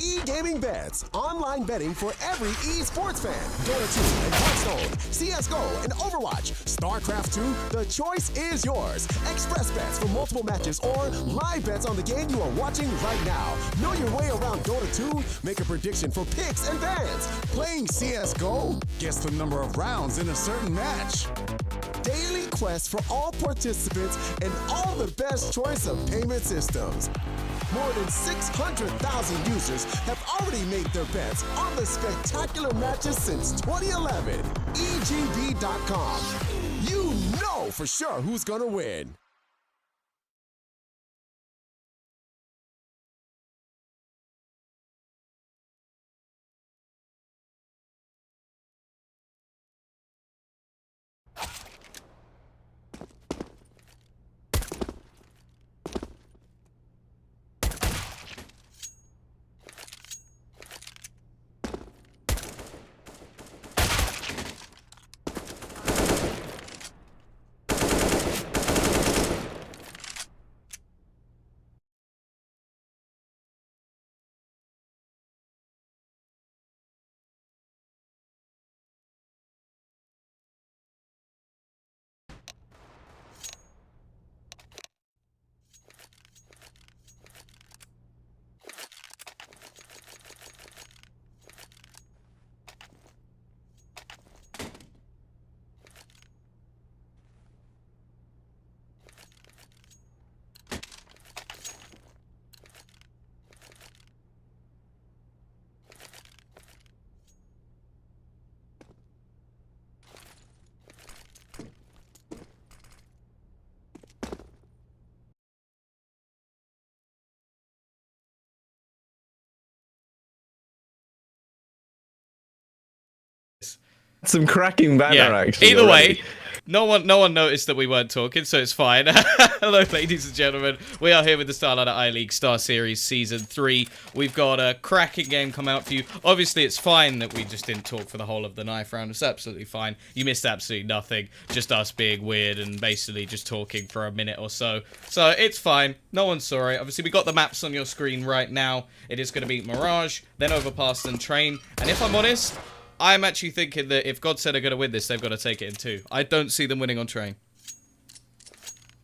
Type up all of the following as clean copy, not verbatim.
E-gaming bets, online betting for every esports fan. Dota 2 and Hearthstone, CSGO and Overwatch, StarCraft 2, the choice is yours. Express bets for multiple matches or live bets on the game you are watching right now. Know your way around Dota 2? Make a prediction for picks and bans. Playing CSGO? Guess the number of rounds in a certain match. Daily quests for all participants and all the best choice of payment systems. More than 600,000 users have already made their bets on the spectacular matches since 2011. EGB.com. You know for sure who's gonna win. Some cracking banner, actually. Either way, no one noticed that we weren't talking, so it's fine. Hello, ladies and gentlemen. We are here with the Starladder I-League StarSeries Season 3. We've got a cracking game come out for you. Obviously, it's fine that we just didn't talk for the whole of the knife round. It's absolutely fine. You missed absolutely nothing. Just us being weird and basically just talking for a minute or so. So it's fine. No one saw it. Obviously, we got the maps on your screen right now. It is going to be Mirage, then Overpass, and Train. And if I'm honest, I'm actually thinking that if GODSENT are going to win this, they've got to take it in 2. I don't see them winning on Train.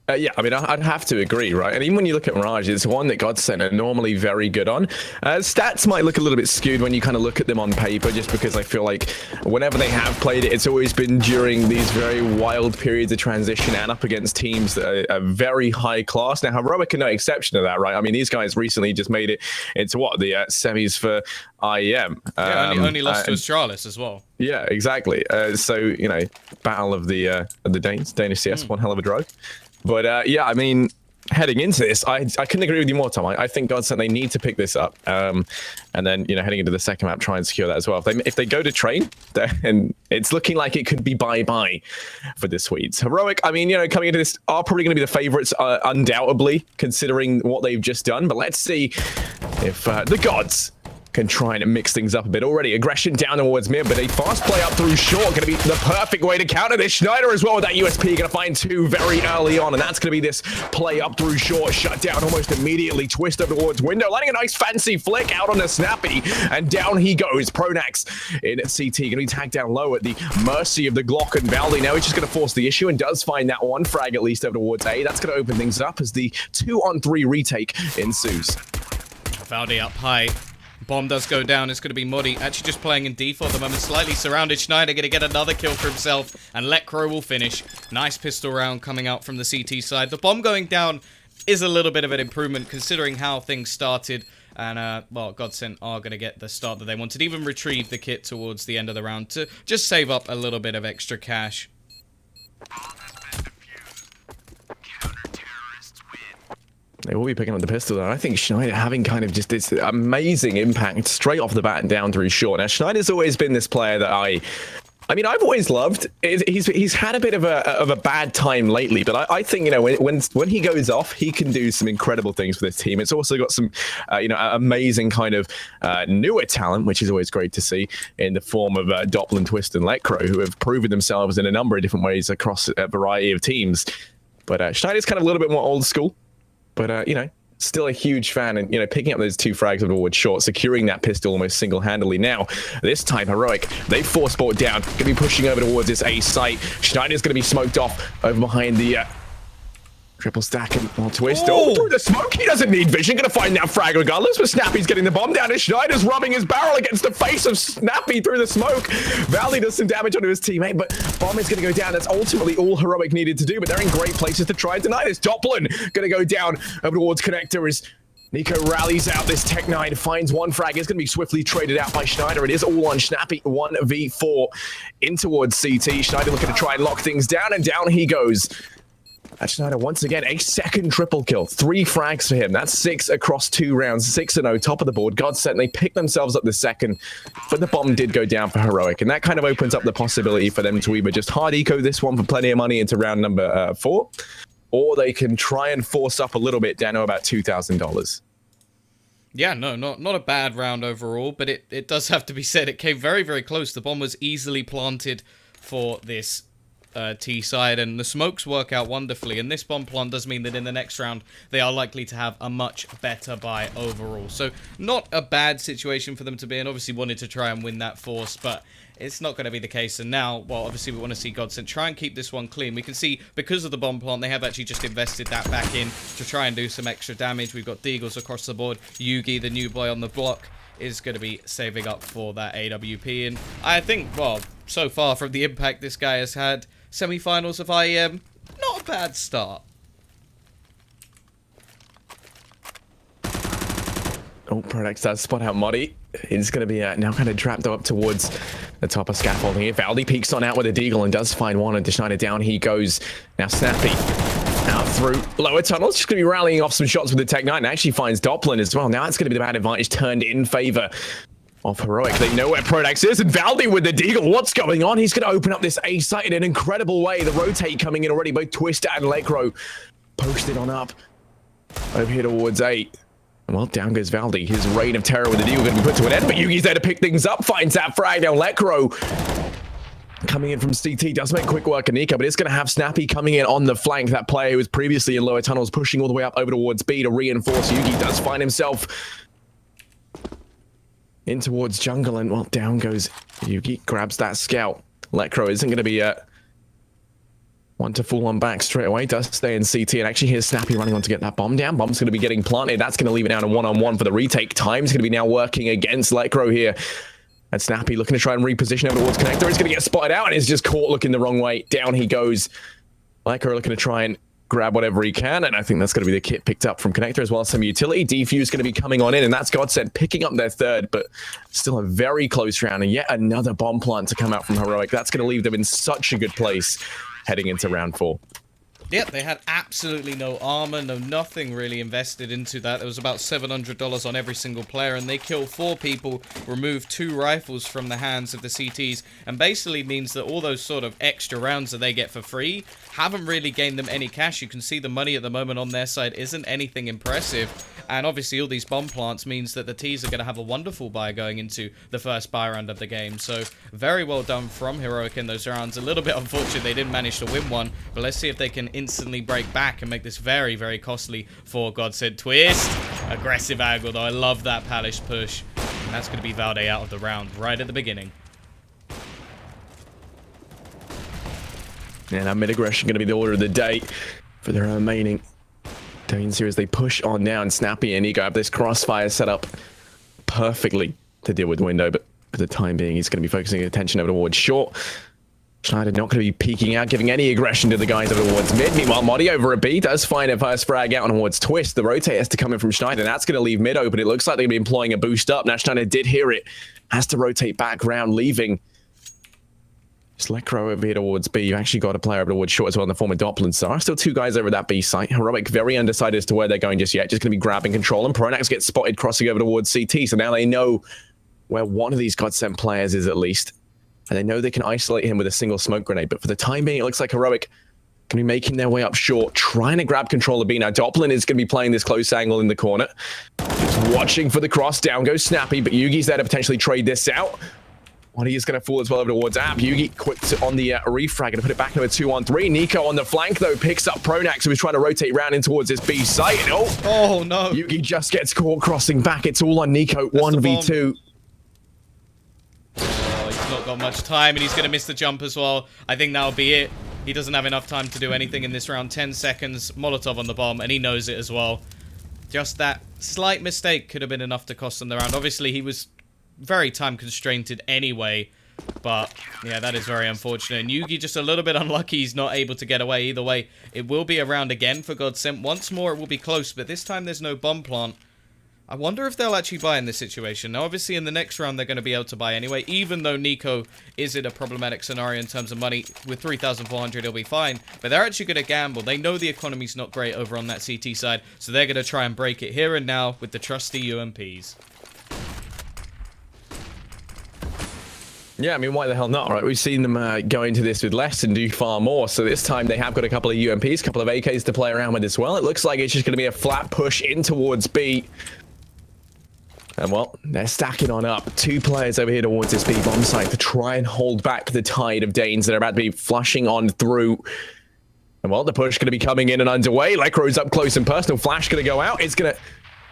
Yeah, I mean, I'd have to agree, right? And even when you look at Mirage, it's one that GODSENT are normally very good on. Stats might look a little bit skewed when you kind of look at them on paper, just because I feel like whenever they have played it, it's always been during these very wild periods of transition and up against teams that are very high class. Now, Heroic are no exception to that, right? I mean, these guys recently just made it into what, the semis for IEM. Yeah, only lost to Astralis as well. Yeah, exactly. So, you know, battle of the Danes, Danish CS, one hell of a drug. But yeah, I mean, heading into this, I couldn't agree with you more, Tom. I think GODSENT, they need to pick this up. And then, you know, heading into the second map, try and secure that as well. If they go to Train, then it's looking like it could be bye-bye for the Swedes. Heroic, I mean, you know, coming into this are probably going to be the favorites, undoubtedly, considering what they've just done. But let's see if the gods can try and mix things up a bit. Already aggression down towards mid, but a fast play up through short going to be the perfect way to counter this. Schneider as well with that USP going to find 2 very early on, and that's going to be this play up through short, shut down almost immediately, twist up towards window, landing a nice fancy flick out on the snappy, and down he goes. Pronax in CT going to be tagged down low at the mercy of the Glock and Valdi. Now he's just going to force the issue and does find that one frag at least over towards A. That's going to open things up as the 2-on-3 retake ensues. Valdi up high. Bomb does go down. It's going to be Muddy. Actually just playing in default at the moment. Slightly surrounded. Schneider going to get another kill for himself. And Lecro will finish. Nice pistol round coming out from the CT side. The bomb going down is a little bit of an improvement considering how things started. And, well, GODSENT are going to get the start that they wanted. Even retrieve the kit towards the end of the round to just save up a little bit of extra cash. They will be picking up the pistol there. I think Schneider having kind of just this amazing impact straight off the bat and down through short. Now, Schneider's always been this player that I mean, I've always loved. He's had a bit of a bad time lately, but I think, you know, when he goes off, he can do some incredible things for this team. It's also got some, you know, amazing kind of newer talent, which is always great to see in the form of Doppler, Twist, and Lecro, who have proven themselves in a number of different ways across a variety of teams. But Schneider's kind of a little bit more old school. But, you know, still a huge fan, and picking up those 2 frags towards short, securing that pistol almost single-handedly. Now, this time, Heroic, they force bought down, going to be pushing over towards this A site. Schneider's going to be smoked off over behind the triple stack and twist. Oh, through the smoke. He doesn't need vision. Going to find that frag regardless, but Snappy's getting the bomb down, and Schneider's rubbing his barrel against the face of Snappy through the smoke. Valley does some damage onto his teammate, but bomb is going to go down. That's ultimately all Heroic needed to do, but they're in great places to try and deny this. Doppelin going to go down over towards Connector as Nico rallies out this Tech 9, finds 1 frag. It's going to be swiftly traded out by Schneider. It is all on Snappy, 1v4 in towards CT. Schneider looking to try and lock things down, and down he goes. And Schneider, once again, a second triple kill. 3 frags for him. That's 6 across 2 rounds. 6-0, top of the board. GODSENT, they pick themselves up the second, but the bomb did go down for Heroic, and that kind of opens up the possibility for them to either just hard eco this one for plenty of money into round number 4, or they can try and force up a little bit down to about $2,000. Yeah, no, not a bad round overall, but it does have to be said, it came very, very close. The bomb was easily planted for this T side, and the smokes work out wonderfully, and this bomb plant does mean that in the next round they are likely to have a much better buy overall. So not a bad situation for them to be in. Obviously wanted to try and win that force, but it's not going to be the case. And now, well, obviously we want to see GODSENT try and keep this one clean. We can see because of the bomb plant, they have actually just invested that back in to try and do some extra damage. We've got Deagles across the board. Yugi, the new boy on the block, is going to be saving up for that AWP. And I think, well, so far from the impact this guy has had, semi-finals of IEM, not a bad start. Oh, Prodex does spot out Muddy. He's going to be now kind of trapped up towards the top of scaffolding here. Valdi peeks on out with a deagle and does find one, and to Schneider down he goes. Now Snappy out through lower tunnels. Just going to be rallying off some shots with the Tech 9, and actually finds Doppelin as well. Now that's going to be the bad advantage turned in favor of Heroic. They know where Prodax is, and Valdi with the deagle. What's going on? He's going to open up this A site in an incredible way. The rotate coming in already. Both Twist and Lekro posted on up over here towards 8. Well, down goes Valdi. His reign of terror with the deagle going to be put to an end, but Yugi's there to pick things up. Finds that frag. Now Lekro coming in from CT does make quick work of Nico, but it's going to have Snappy coming in on the flank. That player who was previously in lower tunnels pushing all the way up over towards B to reinforce. Yugi does find himself in towards jungle, and well, down goes Yugi, grabs that scout. Lekro isn't going to be one to fall on back straight away, does stay in CT, and actually here's Snappy running on to get that bomb down. Bomb's going to be getting planted. That's going to leave it down to one-on-one for the retake. Time's going to be now working against Lekro here. And Snappy looking to try and reposition over towards Connector. He's going to get spotted out, and is just caught looking the wrong way. Down he goes. Lekro looking to try and grab whatever he can, and I think that's going to be the kit picked up from Connector as well as some utility. Defuse going to be coming on in, and that's GODSENT picking up their third, but still a very close round, and yet another bomb plant to come out from Heroic. That's going to leave them in such a good place heading into round 4. Yep, they had absolutely no armor, nothing really invested into that. There was about $700 on every single player, and they kill 4 people, remove 2 rifles from the hands of the CTs, and basically means that all those sort of extra rounds that they get for free haven't really gained them any cash. You can see the money at the moment on their side isn't anything impressive, and obviously all these bomb plants means that the T's are going to have a wonderful buy going into the first buy round of the game. So very well done from Heroic in those rounds. A little bit unfortunate they didn't manage to win one, but let's see if they can instantly break back and make this very, very costly for GODSENT. Twist, aggressive angle though. I love that Palace push, and that's going to be Valde out of the round right at the beginning. And our mid-aggression going to be the order of the day for the remaining Danes here as they push on down. Snappy and Nico have this crossfire set up perfectly to deal with Window, but for the time being, he's going to be focusing attention over towards short. Schneider not going to be peeking out, giving any aggression to the guys over towards mid. Meanwhile, Modi over a B does find a first frag out towards Twist. The rotate has to come in from Schneider. That's going to leave mid open. It looks like they're going to be employing a boost up. Now Schneider did hear it. Has to rotate back round, leaving Lekro over here towards B. You've actually got a player over towards short as well in the form of Doppelin. So there are still 2 guys over that B site. Heroic very undecided as to where they're going just yet. Just going to be grabbing control, and Pronax gets spotted crossing over towards CT. So now they know where one of these GODSENT players is at least. And they know they can isolate him with a single smoke grenade. But for the time being, it looks like Heroic can be making their way up short, trying to grab control of B. Now Doppelin is going to be playing this close angle in the corner. Just watching for the cross. Down goes Snappy, but Yugi's there to potentially trade this out. Well, he is going to fall as well over towards App. Yugi quick on the refrag and put it back into a 2-on-3. Nico on the flank, though, picks up Pronax, who is trying to rotate round in towards this B site. And oh, no. Yugi just gets caught crossing back. It's all on Nico, 1v2. Oh, he's not got much time, and he's going to miss the jump as well. I think that'll be it. He doesn't have enough time to do anything in this round. 10 seconds, Molotov on the bomb, and he knows it as well. Just that slight mistake could have been enough to cost him the round. Obviously, he was very time constrained anyway, but yeah, that is very unfortunate. And Yugi just a little bit unlucky he's not able to get away. Either way, it will be a round again for GODSENT. Once more, it will be close, but this time there's no bomb plant. I wonder if they'll actually buy in this situation. Now, obviously, in the next round, they're going to be able to buy anyway, even though Nico is in a problematic scenario in terms of money. With 3,400, he'll be fine. But they're actually going to gamble. They know the economy's not great over on that CT side, so they're going to try and break it here and now with the trusty UMPs. Yeah, I mean, why the hell not, right? We've seen them go into this with less and do far more. So this time they have got a couple of UMPs, a couple of AKs to play around with as well. It looks like it's just going to be a flat push in towards B. And, well, they're stacking on up. 2 players over here towards this B bomb site to try and hold back the tide of Danes that are about to be flushing on through. And, well, the push going to be coming in and underway. Lekro's up close and personal. Flash going to go out. It's going to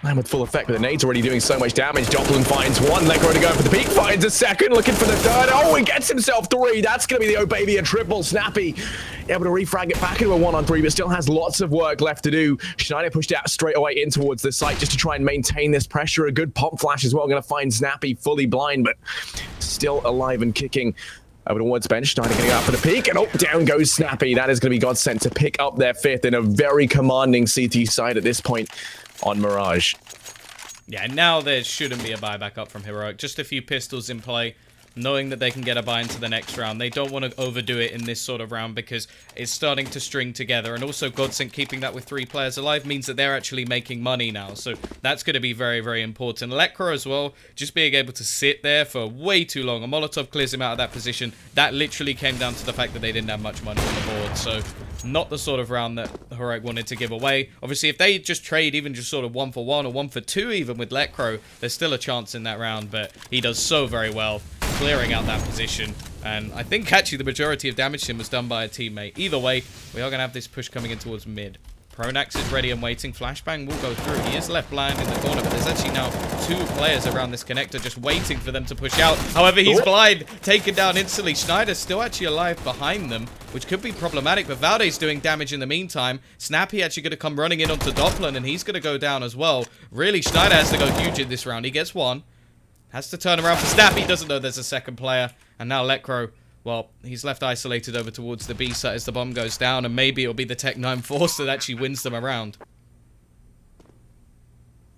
land with full effect, but the nade's already doing so much damage. Doppelin finds 1. Lekro to go for the peak. Finds a 2nd. Looking for the 3rd. Oh, he gets himself 3. That's going to be the baby, a triple. Snappy able to refrag it back into a 1-on-3, but still has lots of work left to do. Schneider pushed out straight away in towards the site just to try and maintain this pressure. A good pop flash as well. Going to find Snappy fully blind, but still alive and kicking. Over towards bench, Schneider getting out for the peak, and down goes Snappy. That is going to be GODSENT to pick up their 5th in a very commanding CT side at this point on Mirage. Yeah, now there shouldn't be a buyback up from Heroic. Just a few pistols in play, knowing that they can get a buy into the next round. They don't want to overdo it in this sort of round because it's starting to string together. And also GODSENT keeping that with 3 players alive means that they're actually making money now. So that's going to be very, very important. Lekro as well, just being able to sit there for way too long. A Molotov clears him out of that position. That literally came down to the fact that they didn't have much money on the board. So not the sort of round that Heroic wanted to give away. Obviously, if they just trade even just sort of 1 for 1 or 1 for 2 even with Lekro, there's still a chance in that round. But he does so very well clearing out that position, and I think actually the majority of damage to him was done by a teammate. Either way, we are going to have this push coming in towards mid. Pronax is ready and waiting. Flashbang will go through. He is left blind in the corner, but there's actually now 2 players around this connector just waiting for them to push out. However, he's blind, taken down instantly. Schneider's still actually alive behind them, which could be problematic, but Valde's doing damage in the meantime. Snappy actually going to come running in onto Doppelin, and he's going to go down as well. Really, Schneider has to go huge in this round. He gets 1. Has to turn around for Snappy. He doesn't know there's a 2nd player. And now Lekro, well, he's left isolated over towards the B site as the bomb goes down. And maybe it'll be the Tech 9 Force that actually wins them around.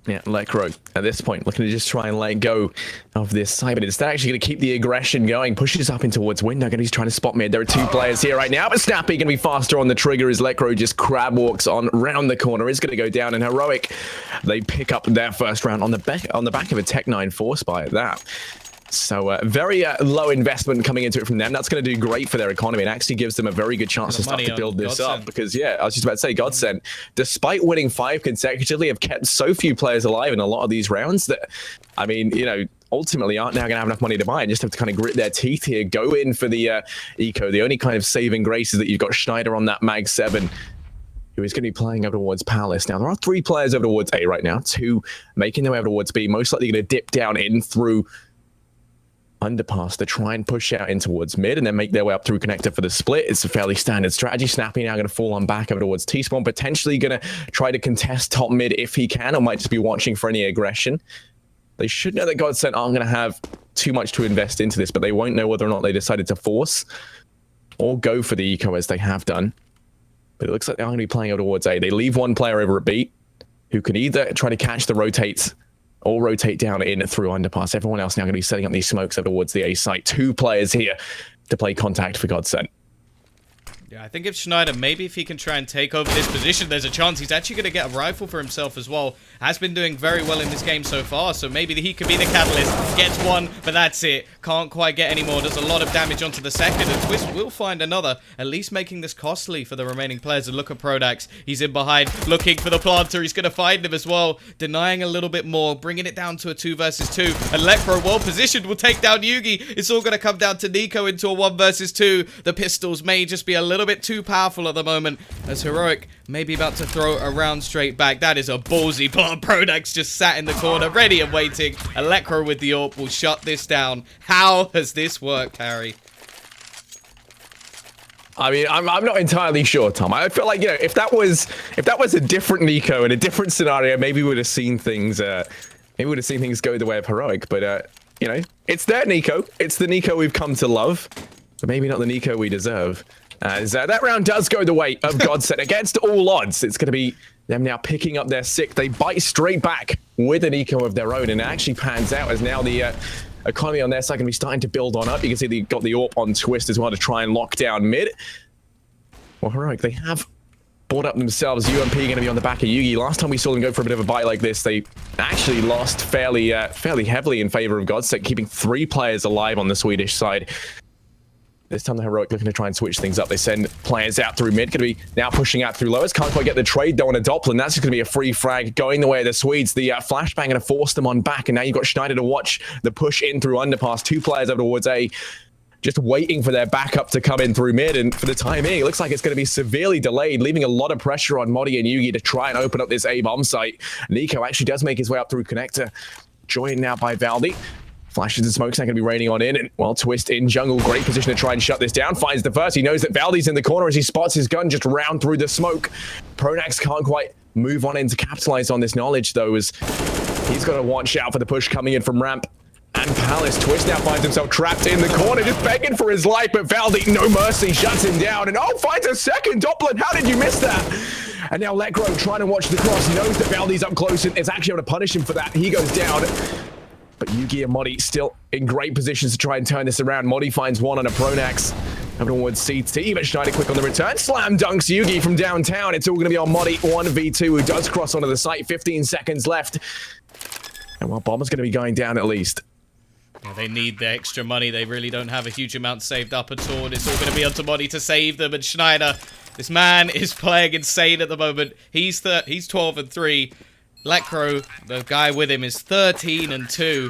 Yeah, Lekro at this point looking to just try and let go of this side, but instead actually going to keep the aggression going. Pushes up in towards window, and he's trying to spot mid. There are 2 players here right now, but Snappy going to be faster on the trigger as Lekro just crab walks on round the corner. Is going to go down, and Heroic, they pick up their 1st round on the back of a Tech 9 Force buy at that. So very low investment coming into it from them. That's going to do great for their economy. It actually gives them a very good chance to start to build this up. Because, yeah, I was just about to say, GODSENT, despite winning 5 consecutively, have kept so few players alive in a lot of these rounds that, I mean, you know, ultimately aren't now going to have enough money to buy and just have to kind of grit their teeth here, go in for the eco. The only kind of saving grace is that you've got Schneider on that Mag 7, who is going to be playing over towards Palace. Now, there are 3 players over towards A right now, 2 making their way over towards B, most likely going to dip down in through underpass to try and push out in towards mid and then make their way up through connector for the split. It's a fairly standard strategy. Snappy now going to fall on back over towards T-spawn, potentially going to try to contest top mid if he can, or might just be watching for any aggression. They should know that GODSENT aren't going to have too much to invest into this, but they won't know whether or not they decided to force or go for the eco as they have done. But it looks like they're going to be playing over towards A. They leave 1 player over at B who can either try to catch the rotates or rotate down in through underpass. Everyone else now going to be setting up these smokes over towards the A site. 2 players here to play contact for GODSENT. Yeah, I think if Schneider, maybe if he can try and take over this position, there's a chance he's actually going to get a rifle for himself as well. Has been doing very well in this game so far, so maybe he could be the catalyst. Gets one, but that's it. Can't quite get any more. Does a lot of damage onto the second, and Twist will find another, at least making this costly for the remaining players. And look at Prodax. He's in behind, looking for the planter. He's going to find him as well. Denying a little bit more, bringing it down to a 2 versus 2. Electro, well positioned, will take down Yugi. It's all going to come down to Nico into a 1 versus 2. The pistols may just be a little bit too powerful at the moment, as Heroic may be about to throw a round straight back. That is a ballsy plant. Prodax just sat in the corner, ready and waiting. Electro with the AWP will shut this down. How has this worked, Harry? I mean, I'm not entirely sure, Tom. I feel like, you know, if that was a different Nico in a different scenario, maybe we would have seen things go the way of Heroic. But you know, it's their Nico. It's the Nico we've come to love, but maybe not the Nico we deserve. As that round does go the way of GODSENT against all odds. It's going to be them now picking up their 6th. They bite straight back with an eco of their own, and it actually pans out as now the economy on their side can be starting to build on up. You can see they got the AWP on Twist as well to try and lock down mid. Well, Heroic, they have bought up themselves. UMP going to be on the back of Yugi. Last time we saw them go for a bit of a bite like this, they actually lost fairly heavily in favor of GODSENT, keeping 3 players alive on the Swedish side. This time the Heroic looking to try and switch things up. They send players out through mid. Going to be now pushing out through lowest. Can't quite get the trade though on a Doppler. That's just going to be a free frag going the way of the Swedes. The flashbang going to force them on back. And now you've got Schneider to watch the push in through underpass. 2 players over towards A, just waiting for their backup to come in through mid. And for the time being, it looks like it's going to be severely delayed, leaving a lot of pressure on Modi and Yugi to try and open up this A bomb site. Nico actually does make his way up through connector. Joined now by Valdi. Flashes and smokes not going to be raining on in, and well, Twist in jungle, great position to try and shut this down. Finds the first. He knows that Valdi's in the corner as he spots his gun just round through the smoke. Prodax can't quite move on in to capitalize on this knowledge though, as he's got to watch out for the push coming in from ramp. And Palace, Twist now finds himself trapped in the corner, just begging for his life, but Valdi, no mercy, shuts him down, and oh, finds a second Doppler. How did you miss that? And now Legro trying to watch the cross. He knows that Valdi's up close and is actually able to punish him for that. He goes down. But Yugi and Modi still in great positions to try and turn this around. Modi finds one on a Pronax. Over towards CT, but Schneider quick on the return. Slam dunks Yugi from downtown. It's all going to be on Modi 1v2, who does cross onto the site. 15 seconds left. And well, Bomber's going to be going down at least. Yeah, they need the extra money. They really don't have a huge amount saved up at all. It's all going to be onto Modi to save them. And Schneider, this man is playing insane at the moment. He's 12-3. Lecro, the guy with him, is 13-2.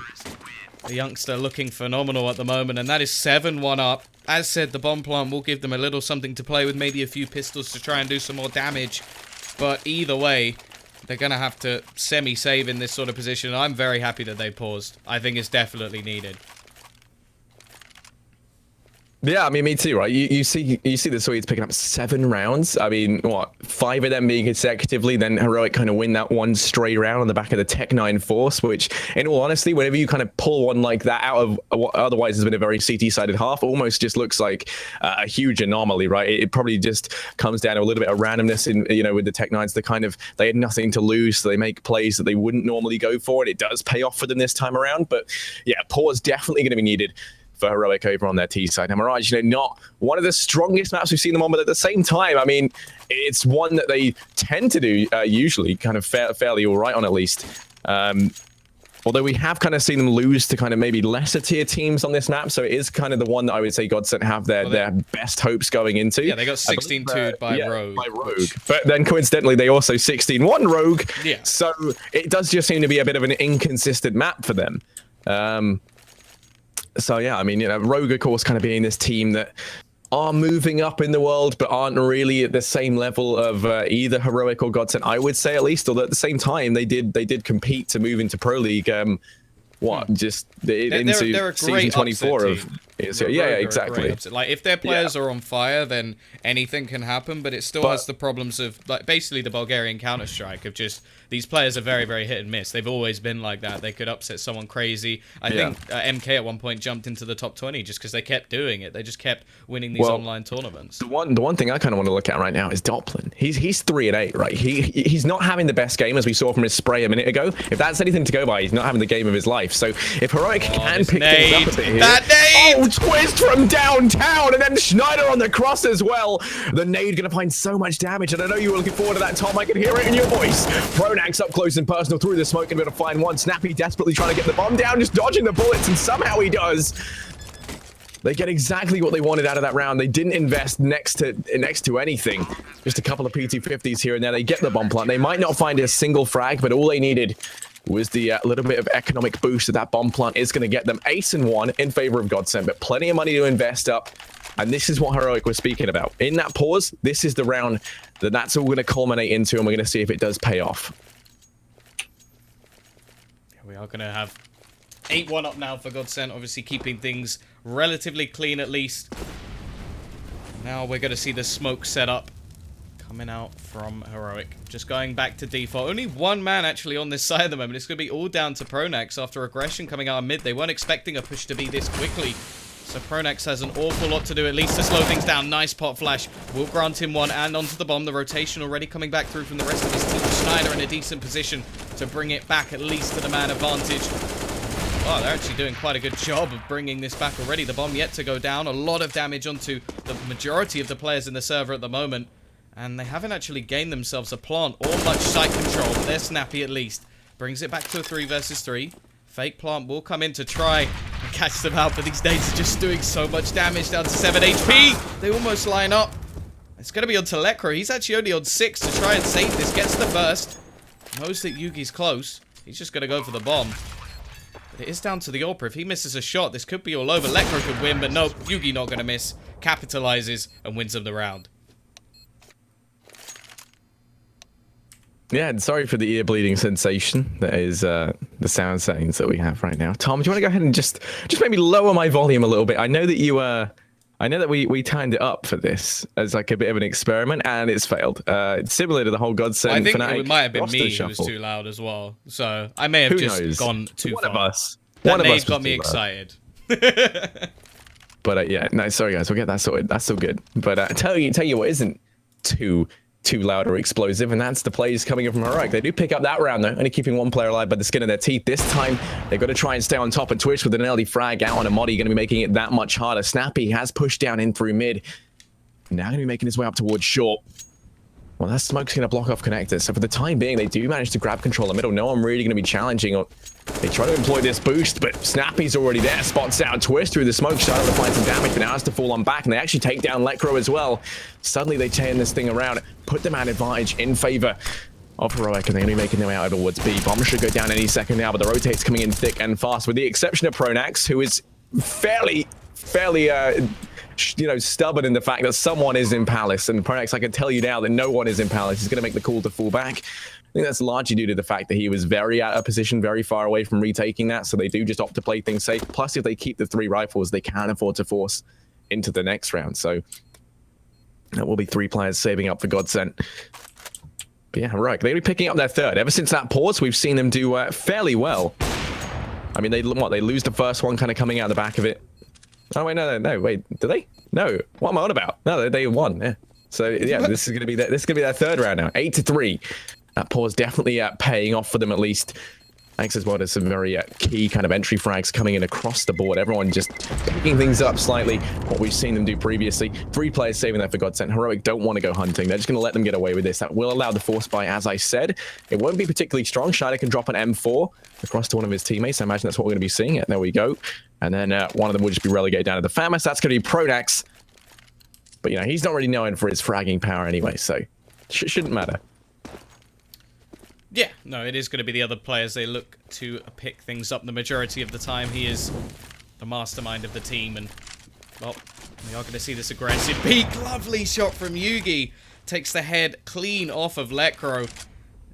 The youngster looking phenomenal at the moment, and that is 7-1 up. As said, the bomb plant will give them a little something to play with, maybe a few pistols to try and do some more damage. But either way, they're going to have to semi-save in this sort of position. I'm very happy that they paused. I think it's definitely needed. Yeah, I mean, me too, right? You see the Swedes picking up 7 rounds. I mean, what, 5 of them being consecutively, then Heroic kind of win that one straight round on the back of the Tech-9 Force, which, in all honesty, whenever you kind of pull one like that out of what otherwise has been a very CT-sided half, almost just looks like a huge anomaly, right? It probably just comes down to a little bit of randomness in, you know, with the Tech-9s. They had nothing to lose, so they make plays that they wouldn't normally go for, and it does pay off for them this time around. But yeah, pause definitely going to be needed for Heroic over on their T side. Now, Mirage, you know, not one of the strongest maps we've seen them on, but at the same time, I mean, it's one that they tend to do usually kind of fairly all right on, at least. Although we have kind of seen them lose to kind of maybe lesser tier teams on this map, so it is kind of the one that I would say GODSENT have their best hopes going into. Yeah, they got 16-2 by Rogue. But then coincidentally, they also 16-1 Rogue. Yeah. So it does just seem to be a bit of an inconsistent map for them. So yeah, I mean, you know, Rogue, of course, kind of being this team that are moving up in the world, but aren't really at the same level of either Heroic or GODSENT, I would say, at least. Although at the same time, they did compete to move into Pro League. Into season 24 of yeah, exactly. Like, if their players are on fire, then anything can happen, but it still has the problems of, like, basically the Bulgarian Counter-Strike of just, these players are very, very hit and miss. They've always been like that. They could upset someone crazy. I think MK at one point jumped into the top 20 just because they kept doing it. They just kept winning these online tournaments. The one thing I kind of want to look at right now is Doppler. He's 3-8, right? He's not having the best game, as we saw from his spray a minute ago. If that's anything to go by, he's not having the game of his life. So if Heroic can pick things up a bit here, Oh, twist from downtown, and then Schneider on the cross as well. The nade gonna find so much damage, and I know you were looking forward to that, Tom. I can hear it in your voice. Pronax up close and personal through the smoke, and be able to find one. Snappy desperately trying to get the bomb down, just dodging the bullets, and somehow he does. They get exactly what they wanted out of that round. They didn't invest next to anything. Just a couple of PT-50s here and there. They get the bomb plant. They might not find a single frag, but all they needed was the little bit of economic boost that that bomb plant is going to get them. 8-1 in favor of GODSENT, but plenty of money to invest up. And this is what Heroic was speaking about. In that pause, this is the round that's all going to culminate into, and we're going to see if it does pay off. We are going to have 8-1 up now for GODSENT, obviously keeping things relatively clean at least. Now we're going to see the smoke set up coming out from Heroic. Just going back to default. Only one man actually on this side at the moment. It's going to be all down to Pronax after aggression coming out of mid. They weren't expecting a push to be this quickly. So Pronax has an awful lot to do, at least to slow things down. Nice pot flash. Will grant him one and onto the bomb. The rotation already coming back through from the rest of his team. Schneider in a decent position to bring it back at least to the man advantage. Oh, they're actually doing quite a good job of bringing this back already. The bomb yet to go down. A lot of damage onto the majority of the players in the server at the moment. And they haven't actually gained themselves a plant or much site control, but they're snappy at least. Brings it back to a 3 versus 3. Fake plant will come in to try and catch them out, but these nades are just doing so much damage, down to 7 HP. They almost line up. It's going to be on to Lekro. He's actually only on 6 to try and save this. Gets the first. Knows that Yugi's close. He's just going to go for the bomb. But it is down to the AWPer. If he misses a shot, this could be all over. Lekro could win, but no, Yugi not going to miss. Capitalizes and wins them the round. Yeah, and sorry for the ear bleeding sensation. That is the sound settings that we have right now. Tom, do you want to go ahead and just maybe lower my volume a little bit? I know that I know that we timed it up for this as like a bit of an experiment, and it's failed. It's similar to the whole GODSENT. I think Fnatic it might have been me who shuffle. was too loud as well. So I may have just gone too far. One of us. That nade got me excited. But yeah, no, sorry guys, we'll get that sorted. That's all good. But tell you what isn't too loud or explosive, and that's the plays coming in from Heroic. They do pick up that round though, only keeping one player alive by the skin of their teeth. This time they've got to try and stay on top of Twitch with an early frag out on a Modi, going to be making it that much harder. Snappy has pushed down in through mid, now going to be making his way up towards short. Well, that smoke's going to block off connectors, so for the time being they do manage to grab control in the middle. No one really going to be challenging, or they try to employ this boost, but Snappy's already there. Spots out Twist through the smoke, starting to find some damage, but now has to fall on back, and they actually take down Lekro as well. Suddenly they turn this thing around, put the man advantage in favor of Heroic, and they're going to be making their way out towards B. Bomb should go down any second now, but the rotate's coming in thick and fast, with the exception of Pronax, who is fairly stubborn in the fact that someone is in Palace, and Pronax, I can tell you now that no one is in Palace. He's going to make the call to fall back. I think that's largely due to the fact that he was very out of position, very far away from retaking that, so they do just opt to play things safe. Plus, if they keep the 3 rifles, they can afford to force into the next round, so that will be 3 players saving up for GODSENT. But yeah, right, they'll be picking up their third. Ever since that pause, we've seen them do fairly well. I mean, they lose the first one kind of coming out the back of it. Oh, wait, no, wait, do they? No, what am I on about? No, they won, yeah. So, yeah, this is going to be their third round now, 8-3. That pause definitely paying off for them at least. Thanks as well to some very key kind of entry frags coming in across the board. Everyone just picking things up slightly, what we've seen them do previously. 3 players saving that for GODSENT. Heroic don't want to go hunting. They're just going to let them get away with this. That will allow the force buy, as I said. It won't be particularly strong. Schneider can drop an M4 across to one of his teammates. I imagine that's what we're going to be seeing. There we go. And then one of them will just be relegated down to the FAMAS. That's going to be Pronax. But, you know, he's not really known for his fragging power anyway, so shouldn't matter. Yeah, no, it is going to be the other players. They look to pick things up the majority of the time. He is the mastermind of the team, and, well, we are going to see this aggressive peek. Lovely shot from Yugi. Takes the head clean off of Lekro.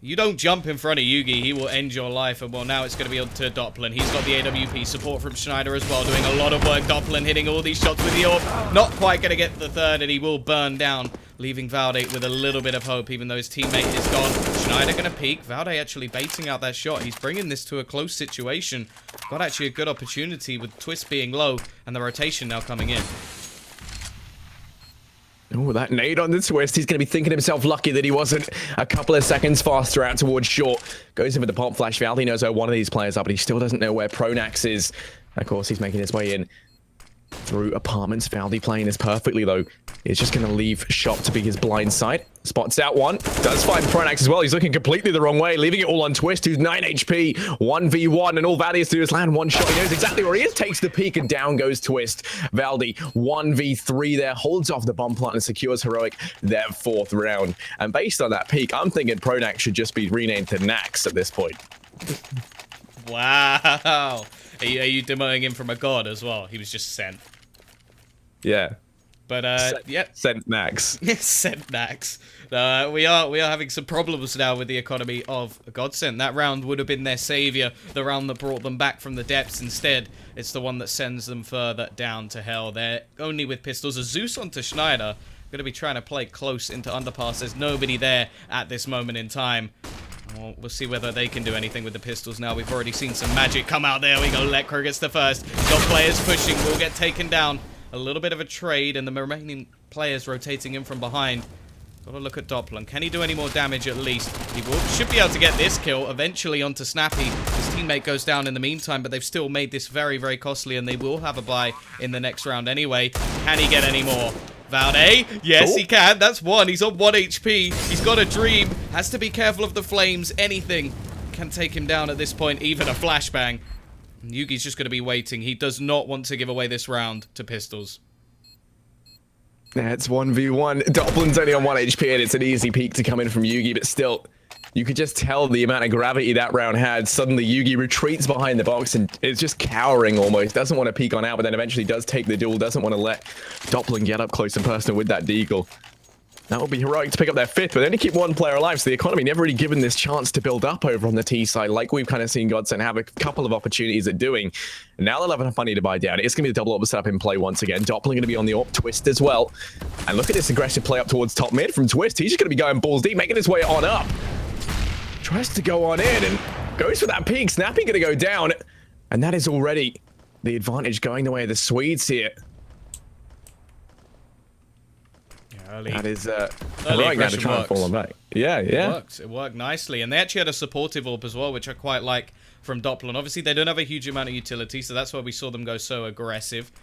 You don't jump in front of Yugi, he will end your life. And, well, now it's going to be on to Doppelin. He's got the AWP support from Schneider as well, doing a lot of work. Doppelin hitting all these shots with the AWP. Not quite going to get the third, and he will burn down, leaving Valde with a little bit of hope, even though his teammate is gone. Schneider going to peek. Valde actually baiting out that shot. He's bringing this to a close situation. Got actually a good opportunity with Twist being low, and the rotation now coming in. Oh, that nade on the Twist. He's going to be thinking himself lucky that he wasn't a couple of seconds faster out towards short. Goes in with the pop flash. Valde knows where one of these players are, but he still doesn't know where Pronax is. Of course, he's making his way in through apartments. Valdi playing this perfectly, though. He's just going to leave shop to be his blind side. Spots out one. Does find Pronax as well. He's looking completely the wrong way, leaving it all on Twist, who's 9 HP, 1v1, and all Valdi has to do is land one shot. He knows exactly where he is, takes the peek, and down goes Twist. Valdi, 1v3 there, holds off the bomb plant and secures Heroic their 4th round. And based on that peek, I'm thinking Pronax should just be renamed to Nax at this point. Wow. Are you demoting him from a god as well? He was just sent. Yeah. But yeah, sent Nax. Sent Nax. We are having some problems now with the economy of GODSENT. That round would have been their savior, the round that brought them back from the depths. Instead, it's the one that sends them further down to hell. They're only with pistols. A Zeus onto Schneider. Going to be trying to play close into underpass. There's nobody there at this moment in time. Well, we'll see whether they can do anything with the pistols now. We've already seen some magic come out. There we go. Lekra gets the first. Got players pushing. Will get taken down. A little bit of a trade, and the remaining players rotating in from behind. Got to look at Doppler. Can he do any more damage at least? He should be able to get this kill eventually onto Snappy. His teammate goes down in the meantime, but they've still made this very, very costly, and they will have a bye in the next round anyway. Can he get any more? Valde? Yes, he can. That's one. He's on 1 HP. He's got a dream. Has to be careful of the flames. Anything can take him down at this point, even a flashbang. Yugi's just going to be waiting. He does not want to give away this round to pistols. That's 1v1. Doppler's only on 1 HP, and it's an easy peek to come in from Yugi, but still, you could just tell the amount of gravity that round had. Suddenly, Yugi retreats behind the box and is just cowering almost. Doesn't want to peek on out, but then eventually does take the duel. Doesn't want to let Doppler get up close and personal with that deagle. That would be Heroic to pick up their 5th, but they only keep 1 player alive, so the economy never really given this chance to build up over on the T side, like we've kind of seen GODSENT have a couple of opportunities at doing. And now they'll have enough money to buy down. It's going to be the double AWP setup in play once again. Doppler going to be on the AWP, Twist as well. And look at this aggressive play up towards top mid from Twist. He's just going to be going balls deep, making his way on up. Tries to go on in and goes for that peek. Snappy going to go down. And that is already the advantage going the way of the Swedes here. That is right now to try and fall on back. Yeah. It worked nicely, and they actually had a supportive AWP as well, which I quite like from Doppler. And obviously, they don't have a huge amount of utility, so that's why we saw them go so aggressive.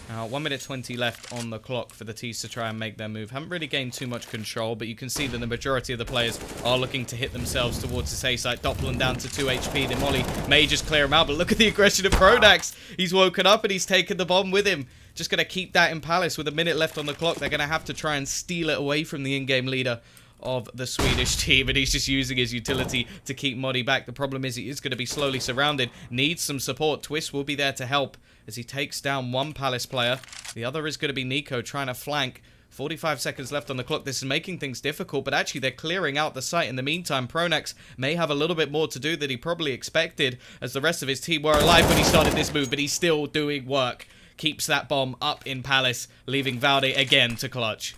Now, 1 minute 20 left on the clock for the T's to try and make their move. Haven't really gained too much control, but you can see that the majority of the players are looking to hit themselves towards this A site. Doppler down to 2 HP. The Molly may just clear him out, but look at the aggression of Pronax. He's woken up and he's taken the bomb with him. Just going to keep that in Palace with a minute left on the clock. They're going to have to try and steal it away from the in-game leader of the Swedish team, and he's just using his utility to keep Modi back. The problem is he is going to be slowly surrounded, needs some support. Twist will be there to help as he takes down 1 Palace player. The other is going to be Nico trying to flank. 45 seconds left on the clock. This is making things difficult, but actually they're clearing out the site in the meantime. Pronax may have a little bit more to do than he probably expected, as the rest of his team were alive when he started this move, but he's still doing work. Keeps that bomb up in Palace, leaving Valde again to clutch.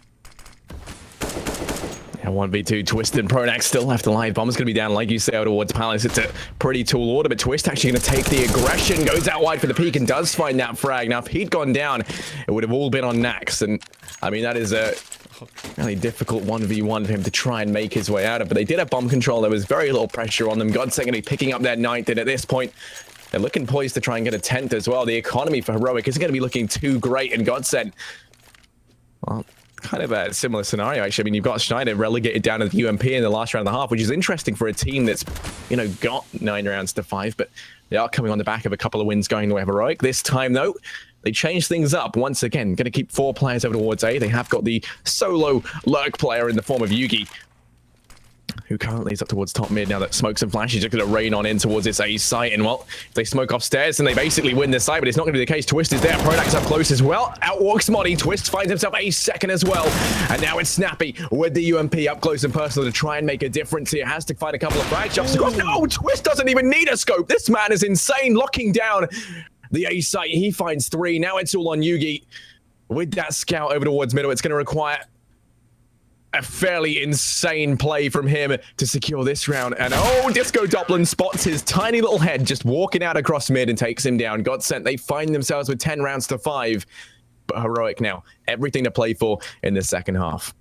Yeah, 1v2, Twist and Pronax still left alive. Bomb's going to be down, like you say, towards Palace. It's a pretty tall order, but Twist actually going to take the aggression, goes out wide for the peek, and does find that frag. Now, if he'd gone down, it would have all been on Nax, and I mean, that is a really difficult 1v1 for him to try and make his way out of, but they did have bomb control. There was very little pressure on them. GODSENT going to be picking up their 9th, and at this point, they're looking poised to try and get a 10th as well. The economy for Heroic isn't going to be looking too great, and GODSENT, well, kind of a similar scenario, actually. I mean, you've got Schneider relegated down to the UMP in the last round and a half, which is interesting for a team that's, you know, got 9 rounds to 5, but they are coming on the back of a couple of wins going the way of Heroic. This time, though, they changed things up once again. Going to keep 4 players over towards A. They have got the solo lurk player in the form of Yugi, who currently is up towards top mid now that Smokes and Flash is just going to rain on in towards this A site. And, well, if they smoke upstairs, then they basically win this site, but it's not going to be the case. Twist is there. Pronax up close as well. Outwalks Modi. Twist finds himself a second as well. And now it's Snappy with the UMP up close and personal to try and make a difference here. Has to find a couple of frag shots across. No, Twist doesn't even need a scope. This man is insane, locking down the A site. He finds 3. Now it's all on Yugi with that scout over towards middle. It's going to require a fairly insane play from him to secure this round. And oh, Disco Doppler spots his tiny little head just walking out across mid and takes him down. GODSENT, they find themselves with 10 rounds to 5. But Heroic now, everything to play for in the second half.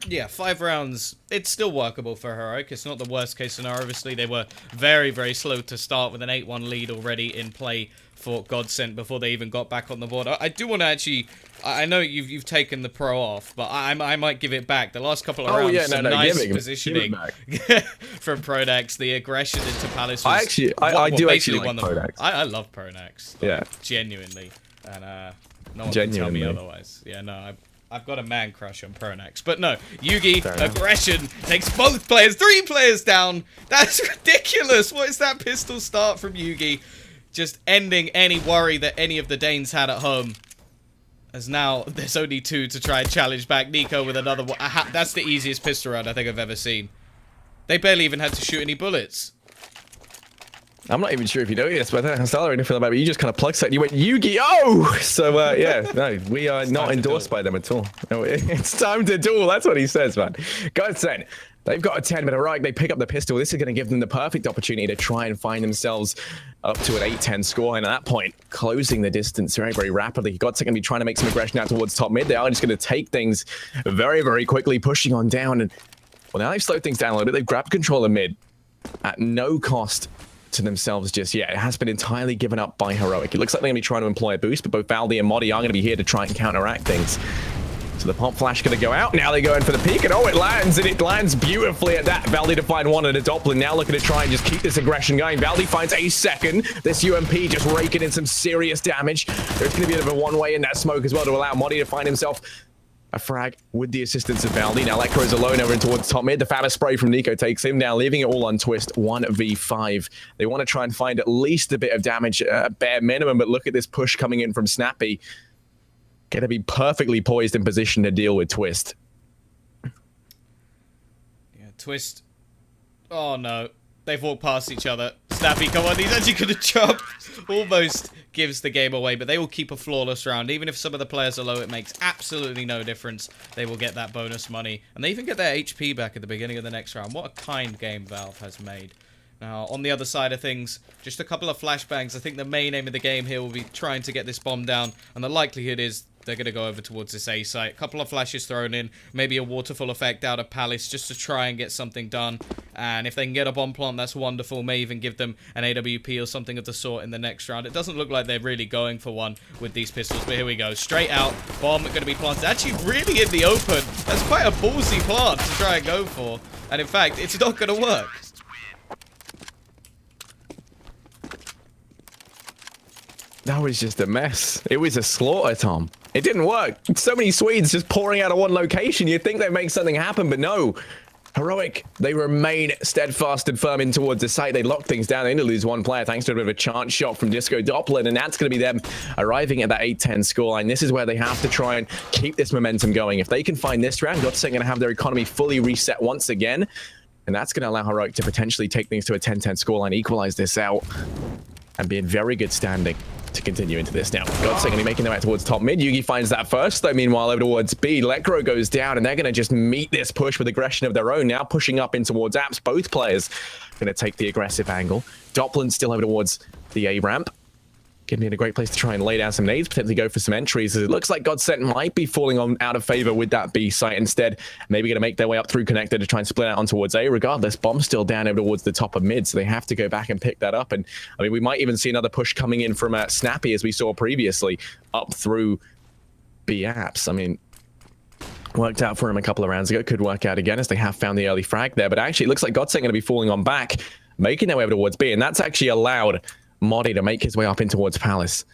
Yeah, 5 rounds. It's still workable for Heroic. It's not the worst case scenario. Obviously, they were very, very slow to start with an 8-1 lead already in play for GODSENT before they even got back on the board. I do want to actually... I know you've taken the pro off, but I might give it back. The last couple of rounds, some nice positioning from Pronax. The aggression into Palace was... I do actually like Pronax. I love Pronax. Yeah. Genuinely. And no one can tell me otherwise. Yeah, no, I've got a man crush on Pronax. But no, Yugi, aggression, takes both players, 3 players down. That's ridiculous. What is that pistol start from Yugi? Just ending any worry that any of the Danes had at home. As now, there's only 2 to try and challenge back. Nico with another one. That's the easiest pistol round I think I've ever seen. They barely even had to shoot any bullets. I'm not even sure if you know this, but I don't know how Starladder feel about it. But you just kind of plugged it and you went, Yu-Gi-Oh! So, yeah, no, we are not endorsed by them at all. No, it's time to duel. That's what he says, man. GODSENT, they've got a 10-minute Heroic. They pick up the pistol. This is going to give them the perfect opportunity to try and find themselves up to an 8-10 score. And at that point, closing the distance very, very rapidly. GODSENT going to be trying to make some aggression out towards top mid. They are just going to take things very, very quickly, pushing on down. And, well, now they've slowed things down a little bit. They've grabbed control of mid at no cost to themselves just yet. It has been entirely given up by Heroic. It looks like they're going to be trying to employ a boost, but both Valdi and Modi are going to be here to try and counteract things. So the pop flash going to go out. Now they go in for the peek, and oh, it lands, and it lands beautifully at that. Valdi to find one, and a Doppler now looking to try and just keep this aggression going. Valdi finds a second. This UMP just raking in some serious damage. There's going to be a bit of a one-way in that smoke as well to allow Modi to find himself a frag with the assistance of Valdi. Now Lekro is alone over in towards top mid. The Phantom spray from Nico takes him down, leaving it all on twist. 1v5. They want to try and find at least a bit of damage, bare minimum, but look at this push coming in from Snappy. Going to be perfectly poised in position to deal with Twist. Yeah, Twist. Oh no. They've walked past each other. Snappy, come on, he's actually going to jump. Almost gives the game away, but they will keep a flawless round. Even if some of the players are low, it makes absolutely no difference. They will get that bonus money. And they even get their HP back at the beginning of the next round. What a kind game Valve has made. Now, on the other side of things, just a couple of flashbangs. I think the main aim of the game here will be trying to get this bomb down. And the likelihood is they're going to go over towards this A site. A couple of flashes thrown in. Maybe a waterfall effect out of Palace just to try and get something done. And if they can get a bomb plant, that's wonderful. May even give them an AWP or something of the sort in the next round. It doesn't look like they're really going for one with these pistols. But here we go. Straight out. Bomb going to be planted. Actually really in the open. That's quite a ballsy plant to try and go for. And in fact, it's not going to work. That was just a mess. It was a slaughter, Tom. It didn't work. So many Swedes just pouring out of one location. You'd think they'd make something happen, but no. Heroic, they remain steadfast and firm in towards the site. They lock things down. They only lose one player thanks to a bit of a chance shot from Disco Doppler, and that's going to be them arriving at that 8-10 scoreline. This is where they have to try and keep this momentum going. If they can find this round, GODSENT going to have their economy fully reset once again, and that's going to allow Heroic to potentially take things to a 10-10 scoreline, equalize this out, and be in very good standing to continue into this now. GODSENT going to be making their way towards top mid. Yugi finds that first, though. Meanwhile, over towards B, Lekro goes down, and they're going to just meet this push with aggression of their own. Now pushing up in towards apps. Both players going to take the aggressive angle. Doppler still over towards the A ramp. Going to be in a great place to try and lay down some nades, potentially go for some entries. It looks like GODSENT might be falling on out of favor with that B site instead. Maybe going to make their way up through connector to try and split out on towards A. Regardless, bomb's still down over towards the top of mid, so they have to go back and pick that up. And I mean, we might even see another push coming in from Snappy, as we saw previously, up through B apps. I mean, worked out for him a couple of rounds ago. Could work out again as they have found the early frag there. But actually, it looks like GODSENT going to be falling on back, making their way over towards B. And that's actually allowed Modi to make his way up in towards Palace.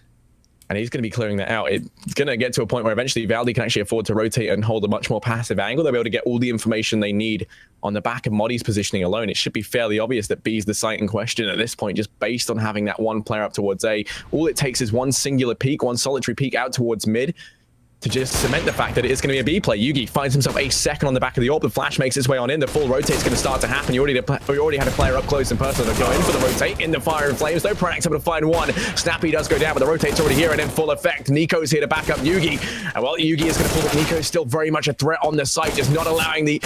And he's going to be clearing that out. It's going to get to a point where eventually Valdi can actually afford to rotate and hold a much more passive angle. They'll be able to get all the information they need on the back of Modi's positioning alone. It should be fairly obvious that B's the site in question at this point, just based on having that one player up towards A. All it takes is one singular peek, one solitary peek out towards mid, to just cement the fact that it is going to be a B play. Yugi finds himself a second on the back of the AWP. The flash makes its way on in. The full rotate's going to start to happen. You already had a player up close and personal to go in for the rotate in the fire and flames. No Pronax able to find one. Snappy does go down, but the rotate's already here and in full effect. Nico's here to back up Yugi. And while Yugi is going to pull up, Nico's still very much a threat on the site, just not allowing the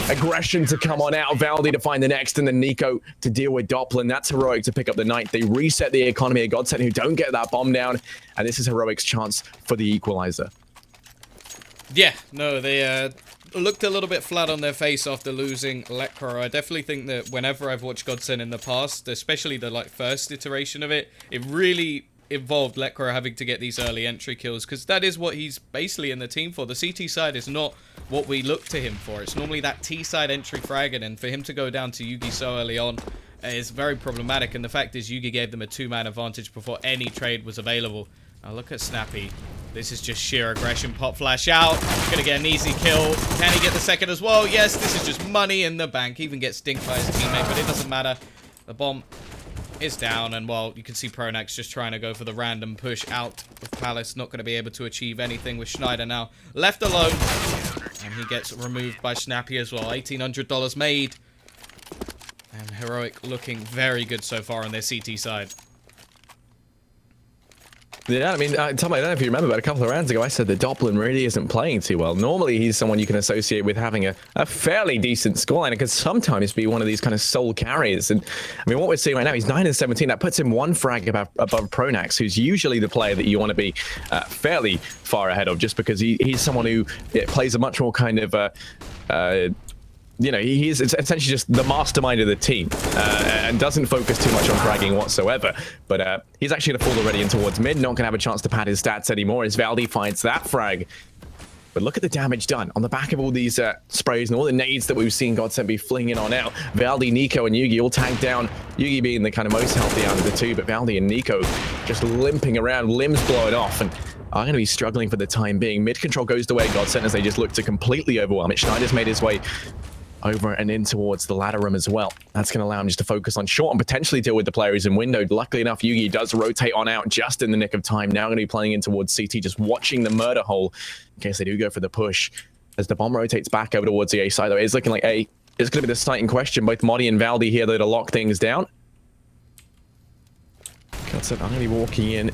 aggression to come on out. Valdi to find the next, and then Nico to deal with Doppler. And that's Heroic to pick up the ninth. They reset the economy of GODSENT, who don't get that bomb down. And this is Heroic's chance for the equalizer. Yeah, no, they looked a little bit flat on their face after losing Lekro. I definitely think that whenever I've watched GODSENT in the past, especially the first iteration of it, it really involved Lekro having to get these early entry kills, because that is what he's basically in the team for. The CT side is not what we look to him for. It's normally that T side entry fragging, and for him to go down to Yugi so early on is very problematic. And the fact is, Yugi gave them a 2-man advantage before any trade was available. Now look at Snappy. This is just sheer aggression. Pop flash out. Gonna get an easy kill. Can he get the second as well? Yes, this is just money in the bank. Even gets stinked by his teammate, but it doesn't matter. The bomb is down, and well, you can see Pronax just trying to go for the random push out of Palace. Not going to be able to achieve anything with Schneider now left alone. And he gets removed by Snappy as well. $1,800 made. And Heroic looking very good so far on their CT side. Yeah, I mean, Tom, I don't know if you remember, but a couple of rounds ago, I said that Doppelin really isn't playing too well. Normally, he's someone you can associate with having a fairly decent scoreline, and could sometimes be one of these kind of sole carriers. And I mean, what we're seeing right now, he's 9-17. That puts him 1 frag above Pronax, who's usually the player that you want to be fairly far ahead of, just because he's someone who plays a much more kind of you know, he's essentially just the mastermind of the team and doesn't focus too much on fragging whatsoever. But he's actually going to fall already in towards mid, not going to have a chance to pad his stats anymore as Valdi finds that frag. But look at the damage done on the back of all these sprays and all the nades that we've seen GODSENT be flinging on out. Valdi, Nico, and Yugi all tagged down. Yugi being the kind of most healthy out of the two, but Valdi and Nico just limping around, limbs blowing off, and are going to be struggling for the time being. Mid control goes the way of GODSENT as they just look to completely overwhelm it. Schneider's made his way over and in towards the ladder room as well. That's going to allow him just to focus on short and potentially deal with the player who's in window. Luckily enough, Yugi does rotate on out just in the nick of time. Now going to be playing in towards CT, just watching the murder hole in case they do go for the push. As the bomb rotates back over towards the A side, though, it's looking like A is going to be the site in question. Both Modi and Valdi here, though, to lock things down. GODSENT are going to be walking in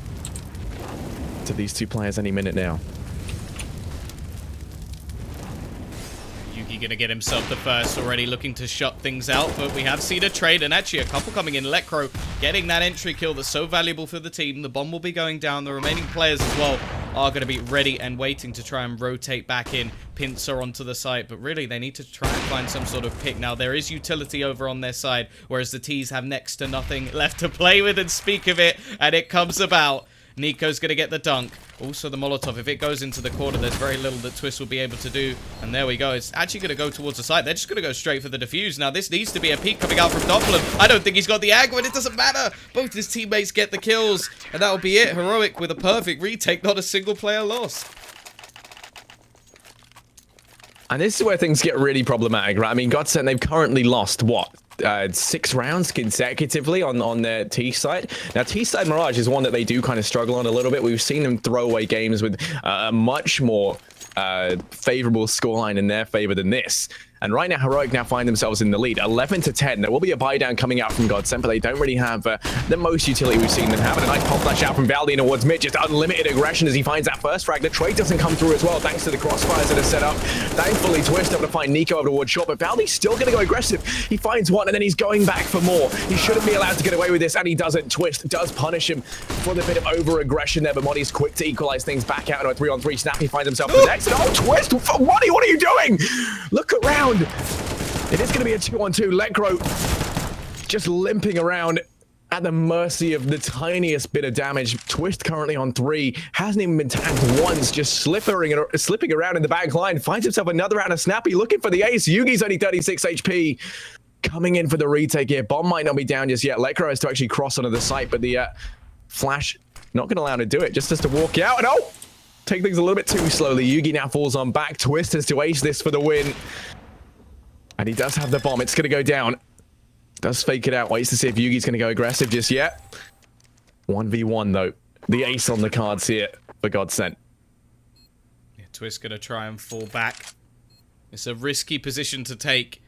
to these two players any minute now. Gonna get himself the first, already looking to shut things out, but we have seen a trade, and actually a couple coming in. Lekro getting that entry kill that's so valuable for the team. The bomb will be going down. The remaining players as well are going to be ready and waiting to try and rotate back in. Pincer onto the site, but really they need to try and find some sort of pick. Now there is utility over on their side, whereas the T's have next to nothing left to play with, and speak of it, and it comes about. Nico's going to get the dunk. Also the Molotov. If it goes into the corner, there's very little that Twist will be able to do. And there we go. It's actually going to go towards the site. They're just going to go straight for the defuse. Now, this needs to be a peek coming out from Doppelin. I don't think he's got the ag, but it doesn't matter. Both his teammates get the kills. And that'll be it. Heroic with a perfect retake. Not a single player lost. And this is where things get really problematic, right? I mean, GODSENT, they've currently lost, what? 6 rounds consecutively on their T side. Now, T side Mirage is one that they do kind of struggle on a little bit. We've seen them throw away games with a much more favorable scoreline in their favor than this. And right now, Heroic now find themselves in the lead, 11-10. There will be a buy down coming out from GODSENT, but they don't really have the most utility we've seen them have. And a nice pop flash out from Valdi towards mid, just unlimited aggression as he finds that first frag. The trade doesn't come through as well, thanks to the crossfires that are set up. Thankfully, Twist able to find Nico over towards short, but Valdi's still going to go aggressive. He finds one, and then he's going back for more. He shouldn't be allowed to get away with this, and he doesn't. Twist does punish him for the bit of over-aggression there, but Modi's quick to equalize things back out into a 3-on-3. Snappy finds himself the next. And, oh, Twist! Modi, what are you doing? Look around! It is going to be a 2-on-2. Lekro just limping around at the mercy of the tiniest bit of damage. Twist currently on 3. Hasn't even been tagged once. Just slipping around in the back line. Finds himself another round of Snappy looking for the ace. Yugi's only 36 HP. Coming in for the retake here. Bomb might not be down just yet. Lekro has to actually cross onto the site, but the flash not going to allow him to do it. Just has to walk out. And oh! Take things a little bit too slowly. Yugi now falls on back. Twist has to ace this for the win. And he does have the bomb. It's going to go down. Does fake it out. Waits to see if Yugi's going to go aggressive just yet. 1v1, though. The ace on the cards here for GODSENT. Yeah, Twist going to try and fall back. It's a risky position to take.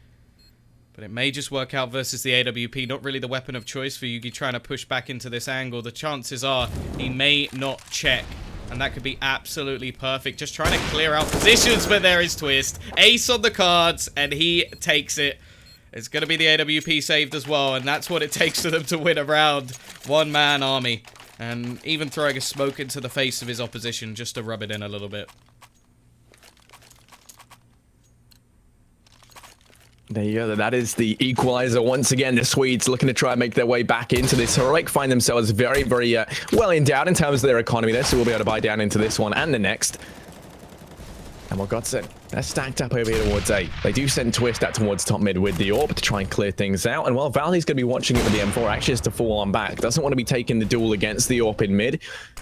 But it may just work out versus the AWP. Not really the weapon of choice for Yugi trying to push back into this angle. The chances are he may not check. And that could be absolutely perfect. Just trying to clear out positions, but there is Twist. Ace on the cards, and he takes it. It's going to be the AWP saved as well, and that's what it takes for them to win a round. One-man army. And even throwing a smoke into the face of his opposition just to rub it in a little bit. There you go. That is the equalizer once again. The Swedes looking to try and make their way back into this. Heroic find themselves very, very well endowed in terms of their economy there, so we'll be able to buy down into this one and the next. And what GODSENT, they're stacked up over here towards A. They do send Twist out towards top mid with the AWP to try and clear things out. And while Valley's going to be watching it with the M4, actually has to fall on back. Doesn't want to be taking the duel against the AWP in mid.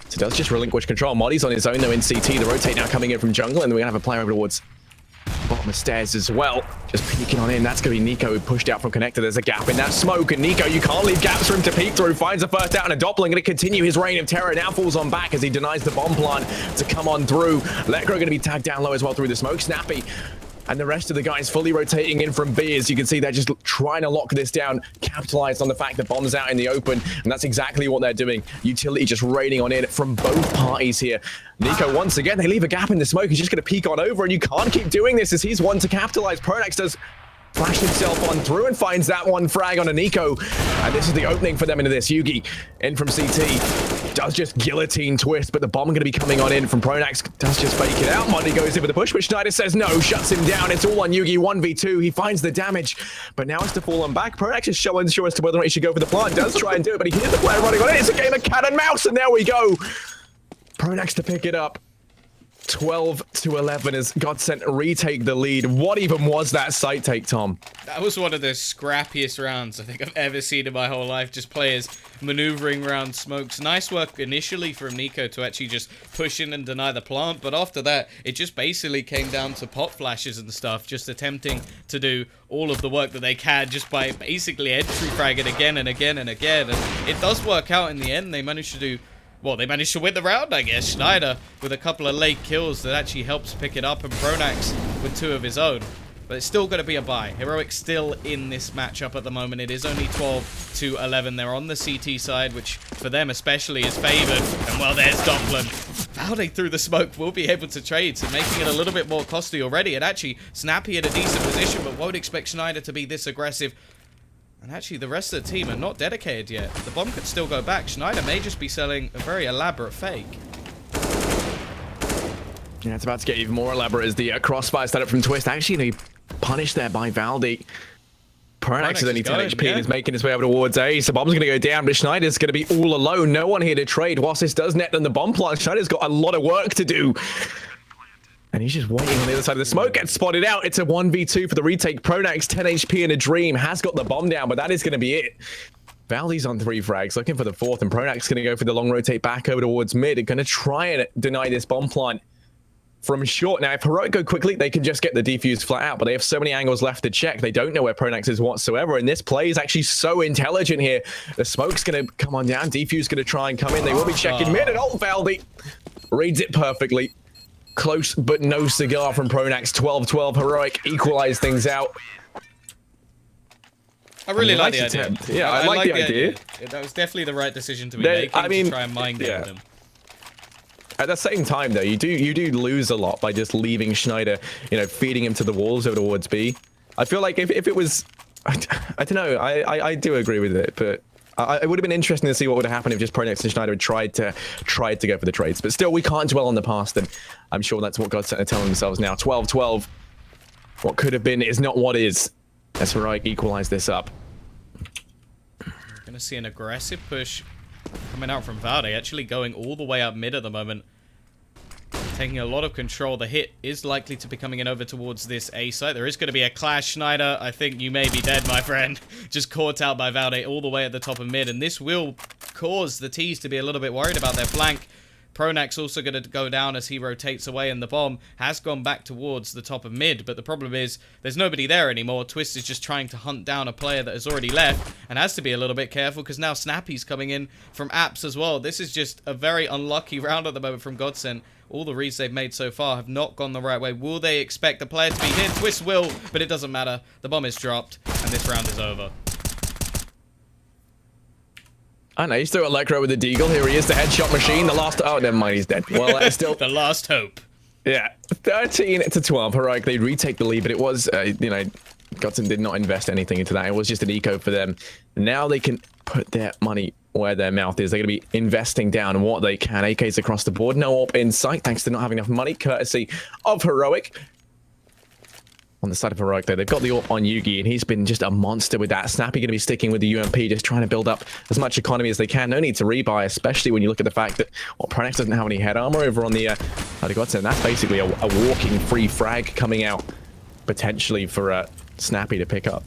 So does just relinquish control. Moddy's on his own though in CT. The rotate now coming in from jungle, and we're going to have a player over towards bottom of stairs as well. Just peeking on in. That's going to be Nico who pushed out from connector. There's a gap in that smoke, and Nico, you can't leave gaps for him to peek through. Finds a first out, and a Doppler going to continue his reign of terror. Now falls on back as he denies the bomb plant to come on through. Lekro going to be tagged down low as well through the smoke. Snappy and the rest of the guys fully rotating in from B. As you can see, they're just trying to lock this down, capitalize on the fact that bomb's out in the open, and that's exactly what they're doing. Utility just raining on it from both parties here. Nico, once again, they leave a gap in the smoke. He's just going to peek on over, and you can't keep doing this as he's one to capitalize. Pronax does flash himself on through and finds that one frag on a Nico. And this is the opening for them into this. Yugi in from CT. Does just guillotine Twist, but the bomb going to be coming on in from Pronax. Does just fake it out. Monty goes in with the push, but Schneider says no, shuts him down. It's all on Yugi, 1v2. He finds the damage, but now it's to fall on back. Pronax is showing unsure as to whether or not he should go for the plant. Does try and do it, but he hears the player running on it. It's a game of cat and mouse, and there we go. Pronax to pick it up. 12-11 as GODSENT retake the lead. What even was that site take, Tom? That was one of the scrappiest rounds I think I've ever seen in my whole life. Just players maneuvering around smokes. Nice work initially from Nico to actually just push in and deny the plant, but after that, it just basically came down to pot flashes and stuff, just attempting to do all of the work that they can just by basically entry fragging again and again and again. And it does work out in the end. They managed to do... Well, they managed to win the round, I guess. Schneider with a couple of late kills that actually helps pick it up, and Pronax with 2 of his own. But it's still going to be a bye. Heroic still in this matchup at the moment. It is only 12-11. They're on the CT side, which for them especially is favored. And well, there's Doppler. Valde through the smoke will be able to trade, so making it a little bit more costly already. And actually, Snappy in a decent position, but won't expect Schneider to be this aggressive. And actually, the rest of the team are not dedicated yet. The bomb could still go back. Schneider may just be selling a very elaborate fake. Yeah, it's about to get even more elaborate as the crossfire started from Twist. Actually, they punished there by Valde. Pronax is only 10 HP and is making his way over towards A. So bomb's going to go down, but Schneider's going to be all alone. No one here to trade. Whilst this does net on the bomb plant, Schneider's got a lot of work to do. And he's just waiting on the other side of the smoke. Gets spotted out. It's a 1v2 for the retake. Pronax, 10 HP in a dream. Has got the bomb down, but that is going to be it. Valde's on 3 frags, looking for the 4th. And Pronax going to go for the long rotate back over towards mid. Going to try and deny this bomb plant from short. Now, if Heroic go quickly, they can just get the defuse flat out. But they have so many angles left to check. They don't know where Pronax is whatsoever. And this play is actually so intelligent here. The smoke's going to come on down. Defuse going to try and come in. They will be checking mid. And Valde reads it perfectly. Close, but no cigar from Pronax. 12-12. Heroic equalize things out. I really like the idea. Yeah, I like the idea. That was definitely the right decision to be making, to try and mind game with him. At the same time, though, you do lose a lot by just leaving Schneider, feeding him to the walls over towards B. I feel like if it was... I don't know. I do agree with it, but... It would have been interesting to see what would have happened if just Pronax and Schneider had tried to go for the trades. But still, we can't dwell on the past, and I'm sure that's what GODSENT are telling themselves now. 12-12. What could have been is not what is. As Heroic equalize this up. We're going to see an aggressive push coming out from Valde, actually going all the way up mid at the moment. Taking a lot of control. The hit is likely to be coming in over towards this A site. There is going to be a clash. Schneider, I think you may be dead, my friend. Just caught out by Valde all the way at the top of mid. And this will cause the T's to be a little bit worried about their flank. Pronax also going to go down as he rotates away, and the bomb has gone back towards the top of mid. But the problem is there's nobody there anymore. Twist is just trying to hunt down a player that has already left and has to be a little bit careful because now Snappy's coming in from apps as well. This is just a very unlucky round at the moment from GODSENT. All the reads they've made so far have not gone the right way. Will they expect the player to be hit? Twist will, but it doesn't matter. The bomb is dropped, and this round is over. I know, he's still got Lekro with the deagle. Here he is, the headshot machine. The last... Oh, never mind, he's dead. Well, still... the last hope. Yeah, 13-12. Heroic, they retake the lead, but it was, GODSENT did not invest anything into that. It was just an eco for them. Now they can put their money where their mouth is. They're going to be investing down what they can. AKs across the board. No AWP in sight, thanks to not having enough money, courtesy of Heroic. on the side of Heroic, though. They've got the AWP on Yugi, and he's been just a monster with that. Snappy going to be sticking with the UMP, just trying to build up as much economy as they can. No need to rebuy, especially when you look at the fact that Pronax doesn't have any head armor over on the GODSENT. That's basically a walking free frag coming out, potentially for Snappy to pick up.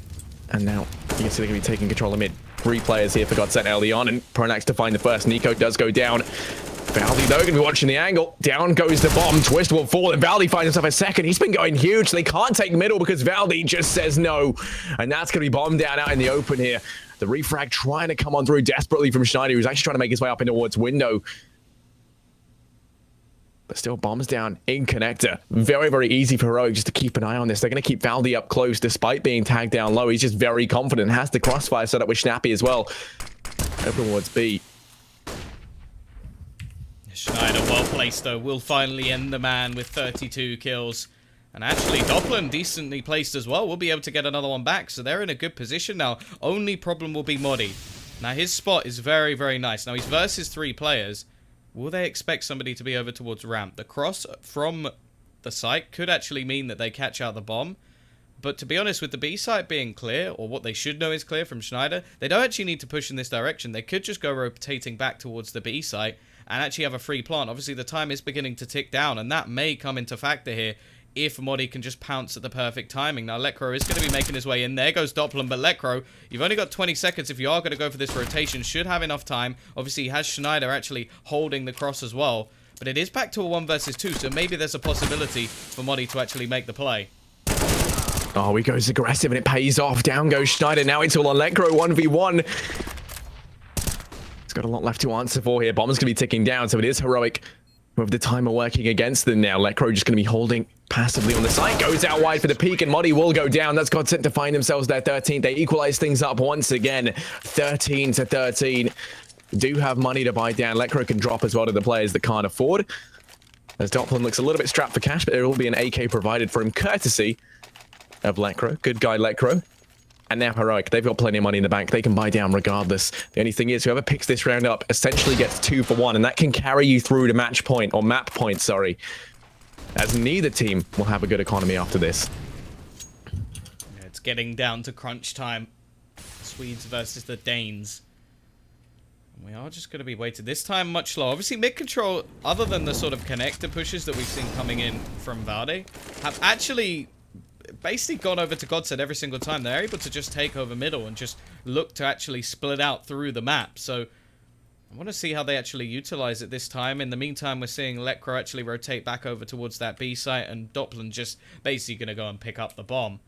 And now you can see they're going to be taking control of mid. 3 players here for GODSENT early on, and Pronax to find the first. Nico does go down. Valdi, though, going to be watching the angle. Down goes the bomb. Twist will fall, and Valdi finds himself a second. He's been going huge. They can't take middle because Valdi just says no. And that's going to be bombed down out in the open here. The refrag trying to come on through desperately from Schneider, who's actually trying to make his way up in towards window. But still bombs down in connector. Very, very easy for Heroic just to keep an eye on this. They're going to keep Valdi up close despite being tagged down low. He's just very confident. Has the crossfire set up with Snappy as well. Over towards B. Schneider, well placed though, will finally end the man with 32 kills. And actually, Doppelin decently placed as well. We'll be able to get another one back, so they're in a good position now. Only problem will be Modi. Now, his spot is very, very nice. Now, he's versus 3 players. Will they expect somebody to be over towards ramp? The cross from the site could actually mean that they catch out the bomb. But to be honest, with the B site being clear, or what they should know is clear from Schneider, they don't actually need to push in this direction. They could just go rotating back towards the B site and actually have a free plant. Obviously, the time is beginning to tick down, and that may come into factor here if Modi can just pounce at the perfect timing. Now, Lekro is going to be making his way in. There goes Doppelin, but Lekro, you've only got 20 seconds if you are going to go for this rotation. Should have enough time. Obviously, he has Schneider actually holding the cross as well. But it is back to a 1 versus 2, so maybe there's a possibility for Modi to actually make the play. Oh, he goes aggressive, and it pays off. Down goes Schneider. Now it's all on Lekro, 1v1. He's got a lot left to answer for here. Bomb's going to be ticking down, so it is Heroic with the timer working against them now. Lekro just going to be holding passively on the side. Goes out wide for the peak, and Modi will go down. That's GODSENT to find themselves their 13th. They equalize things up once again. 13 to 13. Do have money to buy down. Lekro can drop as well to the players that can't afford. As Doppelin looks a little bit strapped for cash, but there will be an AK provided for him, courtesy of Lekro. Good guy, Lekro. And now Heroic, they've got plenty of money in the bank. They can buy down regardless. The only thing is, whoever picks this round up essentially gets 2 for 1, and that can carry you through to match point, or map point, sorry. As neither team will have a good economy after this. Yeah, it's getting down to crunch time. Swedes versus the Danes. And we are just going to be waited. This time much slower. Obviously, mid control, other than the sort of connector pushes that we've seen coming in from Valde, have actually basically gone over to GODSENT every single time. They're able to just take over middle and just look to actually split out through the map. So I want to see how they actually utilize it this time. In the meantime, we're seeing Lekro actually rotate back over towards that B site, and Doppelin just basically going to go and pick up the bomb.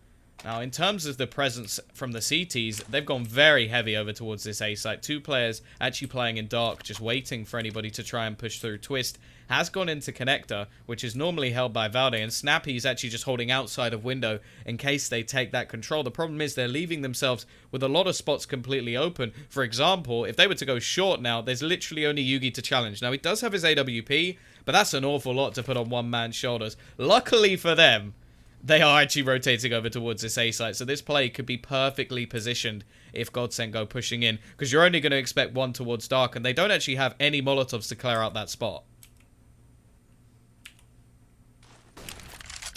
Now, in terms of the presence from the CTs, they've gone very heavy over towards this A site. 2 players actually playing in dark, just waiting for anybody to try and push through. Twist has gone into connector, which is normally held by Valde, and Snappy is actually just holding outside of window in case they take that control. The problem is they're leaving themselves with a lot of spots completely open. For example, if they were to go short now, there's literally only Yugi to challenge. Now, he does have his AWP, but that's an awful lot to put on one man's shoulders. Luckily for them, they are actually rotating over towards this A site, so this play could be perfectly positioned if GODSENT go pushing in, because you're only going to expect one towards dark, and they don't actually have any Molotovs to clear out that spot.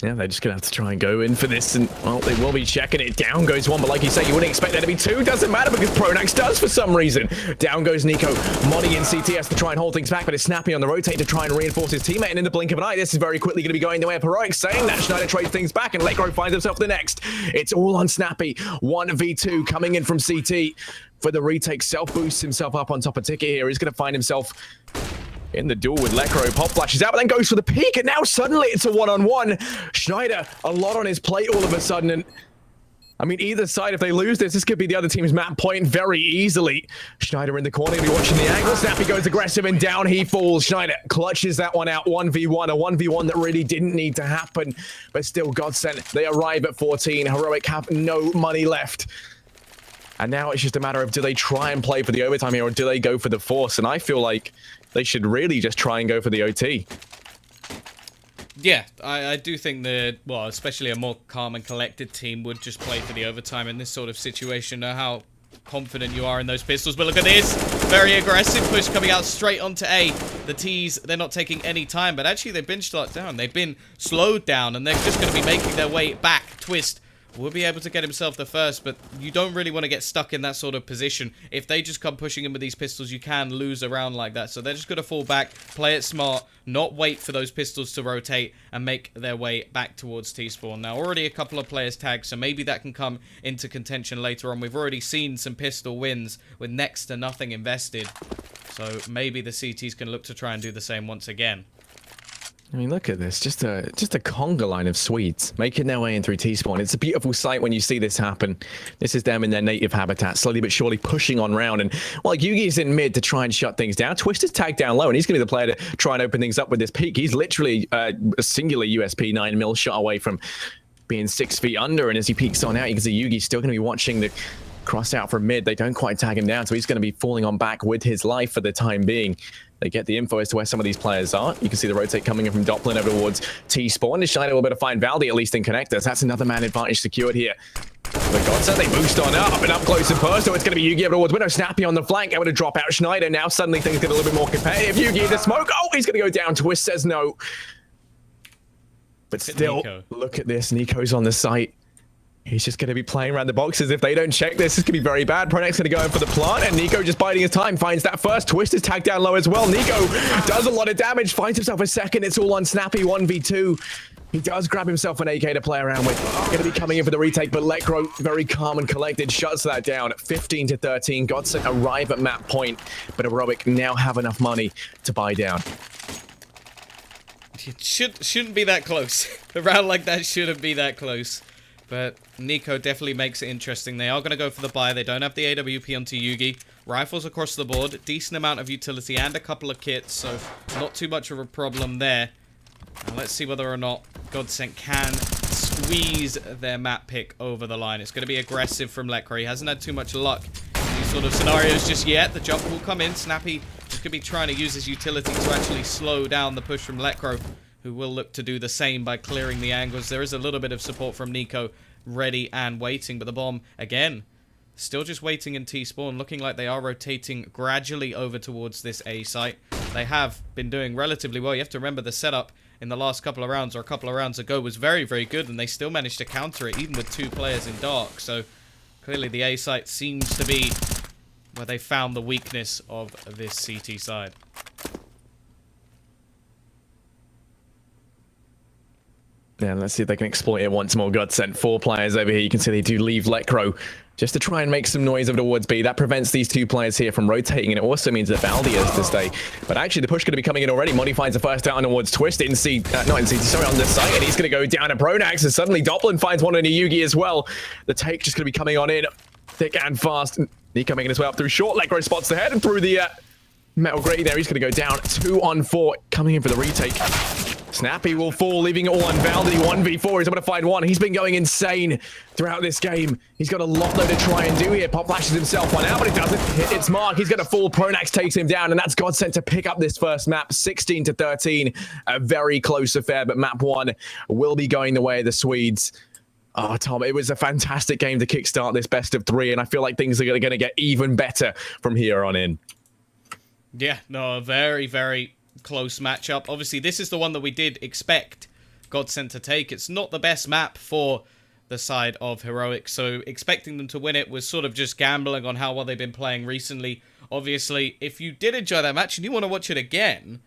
Yeah, they're just going to have to try and go in for this, and, well, they will be checking it. Down goes 1, but like you say, you wouldn't expect there to be 2. Doesn't matter because Pronax does for some reason. Down goes Nico. Modi in CT has to try and hold things back, but it's Snappy on the rotate to try and reinforce his teammate, and in the blink of an eye, this is very quickly going to be going the way of Heroic, saying that Schneider trades things back, and Lekro finds himself the next. It's all on Snappy. 1v2 coming in from CT for the retake. Self-boosts himself up on top of Ticket here. He's going to find himself in the duel with Lekro. Pop flashes out, but then goes for the peak, and now suddenly it's a 1-on-1. Schneider, a lot on his plate all of a sudden, and I mean, either side, if they lose this could be the other team's map point very easily. Schneider in the corner, going to be watching the angle. Snappy goes aggressive, and down he falls. Schneider clutches that one out, 1v1, a 1v1 that really didn't need to happen, but still GODSENT, they arrive at 14. Heroic have no money left. And now it's just a matter of, do they try and play for the overtime here, or do they go for the force? And I feel like they should really just try and go for the OT. Yeah, I do think that, well, especially a more calm and collected team would just play for the overtime in this sort of situation. Know how confident you are in those pistols, but look at this. Very aggressive push coming out straight onto A. The T's, they're not taking any time, but actually they've been shut down. They've been slowed down, and they're just going to be making their way back Twist will be able to get himself the first, but you don't really want to get stuck in that sort of position. If they just come pushing him with these pistols, you can lose a round like that. So they're just going to fall back, play it smart, not wait for those pistols to rotate, and make their way back towards T-spawn. Now, already a couple of players tagged, so maybe that can come into contention later on. We've already seen some pistol wins with next to nothing invested. So maybe the CTs can look to try and do the same once again. I mean, look at this. Just a conga line of Swedes making their way in through T-spawn. It's a beautiful sight when you see this happen. This is them in their native habitat, slowly but surely pushing on round. And while Yugi's in mid to try and shut things down, Twist is tagged down low, and he's going to be the player to try and open things up with this peak. He's literally a singular USP 9mm shot away from being 6 feet under. And as he peeks on out, you can see Yugi's still going to be watching the cross out from mid. They don't quite tag him down, so he's going to be falling on back with his life for the time being. They get the info as to where some of these players are. You can see the rotate coming in from Doppler over towards T-spawn. Is Schneider will be able to find Valdi at least in connectors. That's another man advantage secured here. But GODSENT, they boost on up and up close and personal. It's going to be Yugi over towards Widow. Snappy on the flank, able to drop out Schneider. Now suddenly things get a little bit more competitive. Yugi in the smoke. Oh, he's going to go down. Twist says no. But still, look at this. Nico's on the site. He's just going to be playing around the boxes. If they don't check this, it's going to be very bad. Pronak's going to go in for the plant, and Nico just biding his time. Finds that first. Twist is tagged down low as well. Nico does a lot of damage. Finds himself a second. It's all on Snappy 1v2. He does grab himself an AK to play around with. Going to be coming in for the retake, but Lekro, very calm and collected, shuts that down at 15-13. GODSENT arrive at map point, but Heroic now have enough money to buy down. It shouldn't be that close. A round like that shouldn't be that close. But Nico definitely makes it interesting. They are going to go for the buy. They don't have the AWP onto Yugi. Rifles across the board. Decent amount of utility and a couple of kits. So not too much of a problem there. Now let's see whether or not GODSENT can squeeze their map pick over the line. It's going to be aggressive from Lekro. He hasn't had too much luck in these sort of scenarios just yet. The jump will come in. Snappy is going to be trying to use his utility to actually slow down the push from Lekro, who will look to do the same by clearing the angles. There is a little bit of support from Nico, ready and waiting, but the bomb, again, still just waiting in T-spawn, looking like they are rotating gradually over towards this A site. They have been doing relatively well. You have to remember the setup in the last couple of rounds, or a couple of rounds ago, was very, very good, and they still managed to counter it, even with 2 players in dark. So clearly the A site seems to be where they found the weakness of this CT side. Yeah, let's see if they can exploit it once more. GODSENT, 4 players over here. You can see they do leave Lekro just to try and make some noise over towards B. That prevents these 2 players here from rotating, and it also means that Valdi has to stay. But actually, the push going to be coming in already. Monty finds the first down towards Twist not in CT, sorry, on this site, and he's going to go down to Pronax, and suddenly Doppler finds one on Yugi as well. The take just going to be coming on in thick and fast. Nico making his way up through short. Lekro spots the head and through the metal grate there. He's going to go down 2 on 4, coming in for the retake. Snappy will fall, leaving it all on Valdi. 1v4, he's able to find one. He's been going insane throughout this game. He's got a lot though to try and do here. Pop flashes himself one out, but it doesn't hit its mark. He's going to fall. Pronax takes him down, and that's GODSENT to pick up this first map, 16-13. A very close affair, but map 1 will be going the way of the Swedes. Oh, Tom, it was a fantastic game to kickstart this best of 3, and I feel like things are going to get even better from here on in. Yeah, no, a very, very close matchup. Obviously, this is the one that we did expect GODSENT to take. It's not the best map for the side of Heroic, so expecting them to win it was sort of just gambling on how well they've been playing recently. Obviously, if you did enjoy that match and you want to watch it again,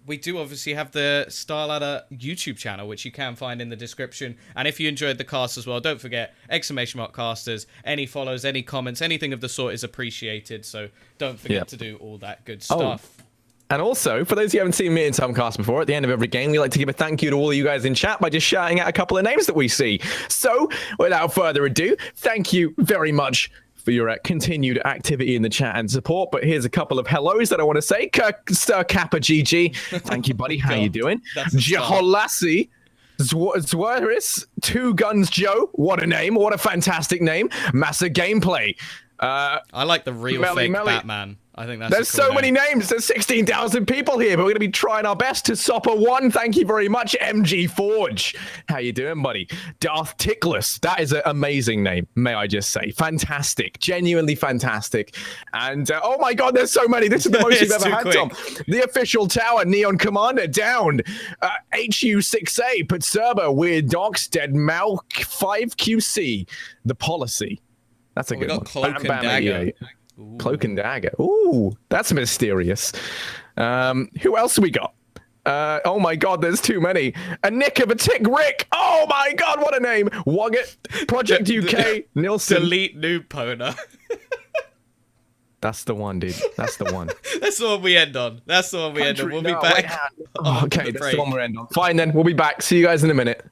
we do obviously have the Starladder YouTube channel, which you can find in the description. And if you enjoyed the cast as well, don't forget, !casters, any follows, any comments, anything of the sort is appreciated. So don't forget to do all that good stuff. Oh. And also, for those of you who haven't seen me and Tom cast before, at the end of every game, we like to give a thank you to all of you guys in chat by just shouting out a couple of names that we see. So, without further ado, thank you very much for your continued activity in the chat and support. But here's a couple of hellos that I want to say. Sir Kappa GG, thank you, buddy. How you doing? Jeholassi Zwaris, 2 Guns Joe. What a name. What a fantastic name. Massa Gameplay. I like the real fake Batman. I think that's There's a cool so many name. names. There's 16,000 people here, but we're going to be trying our best to Sopper 1. Thank you very much, MG Forge. How you doing, buddy? Darth Tickless. That is an amazing name, may I just say. Fantastic. Genuinely fantastic. And, oh my God, there's so many. This is the most you've It's ever too had, quick. Tom. The Official Tower, Neon Commander, down. HU6A, Patserba, Weird Docs, Dead Mal, 5QC. The Policy. That's a We good got one. Cloak Bam and Bam Dagger. 88. Cloak and Dagger. Ooh, that's mysterious. Who else we got? Oh my God, there's too many. A Nick of a Tick Rick. Oh my God, what a name. Wogget, Project UK, Nilsson. Delete Noob Pona. That's the one, dude. That's the one. That's the one we end on. That's the one we end on. We'll be No, back. wait, oh, okay, after the that's break. the one we're end on. Fine then, we'll be back. See you guys in a minute.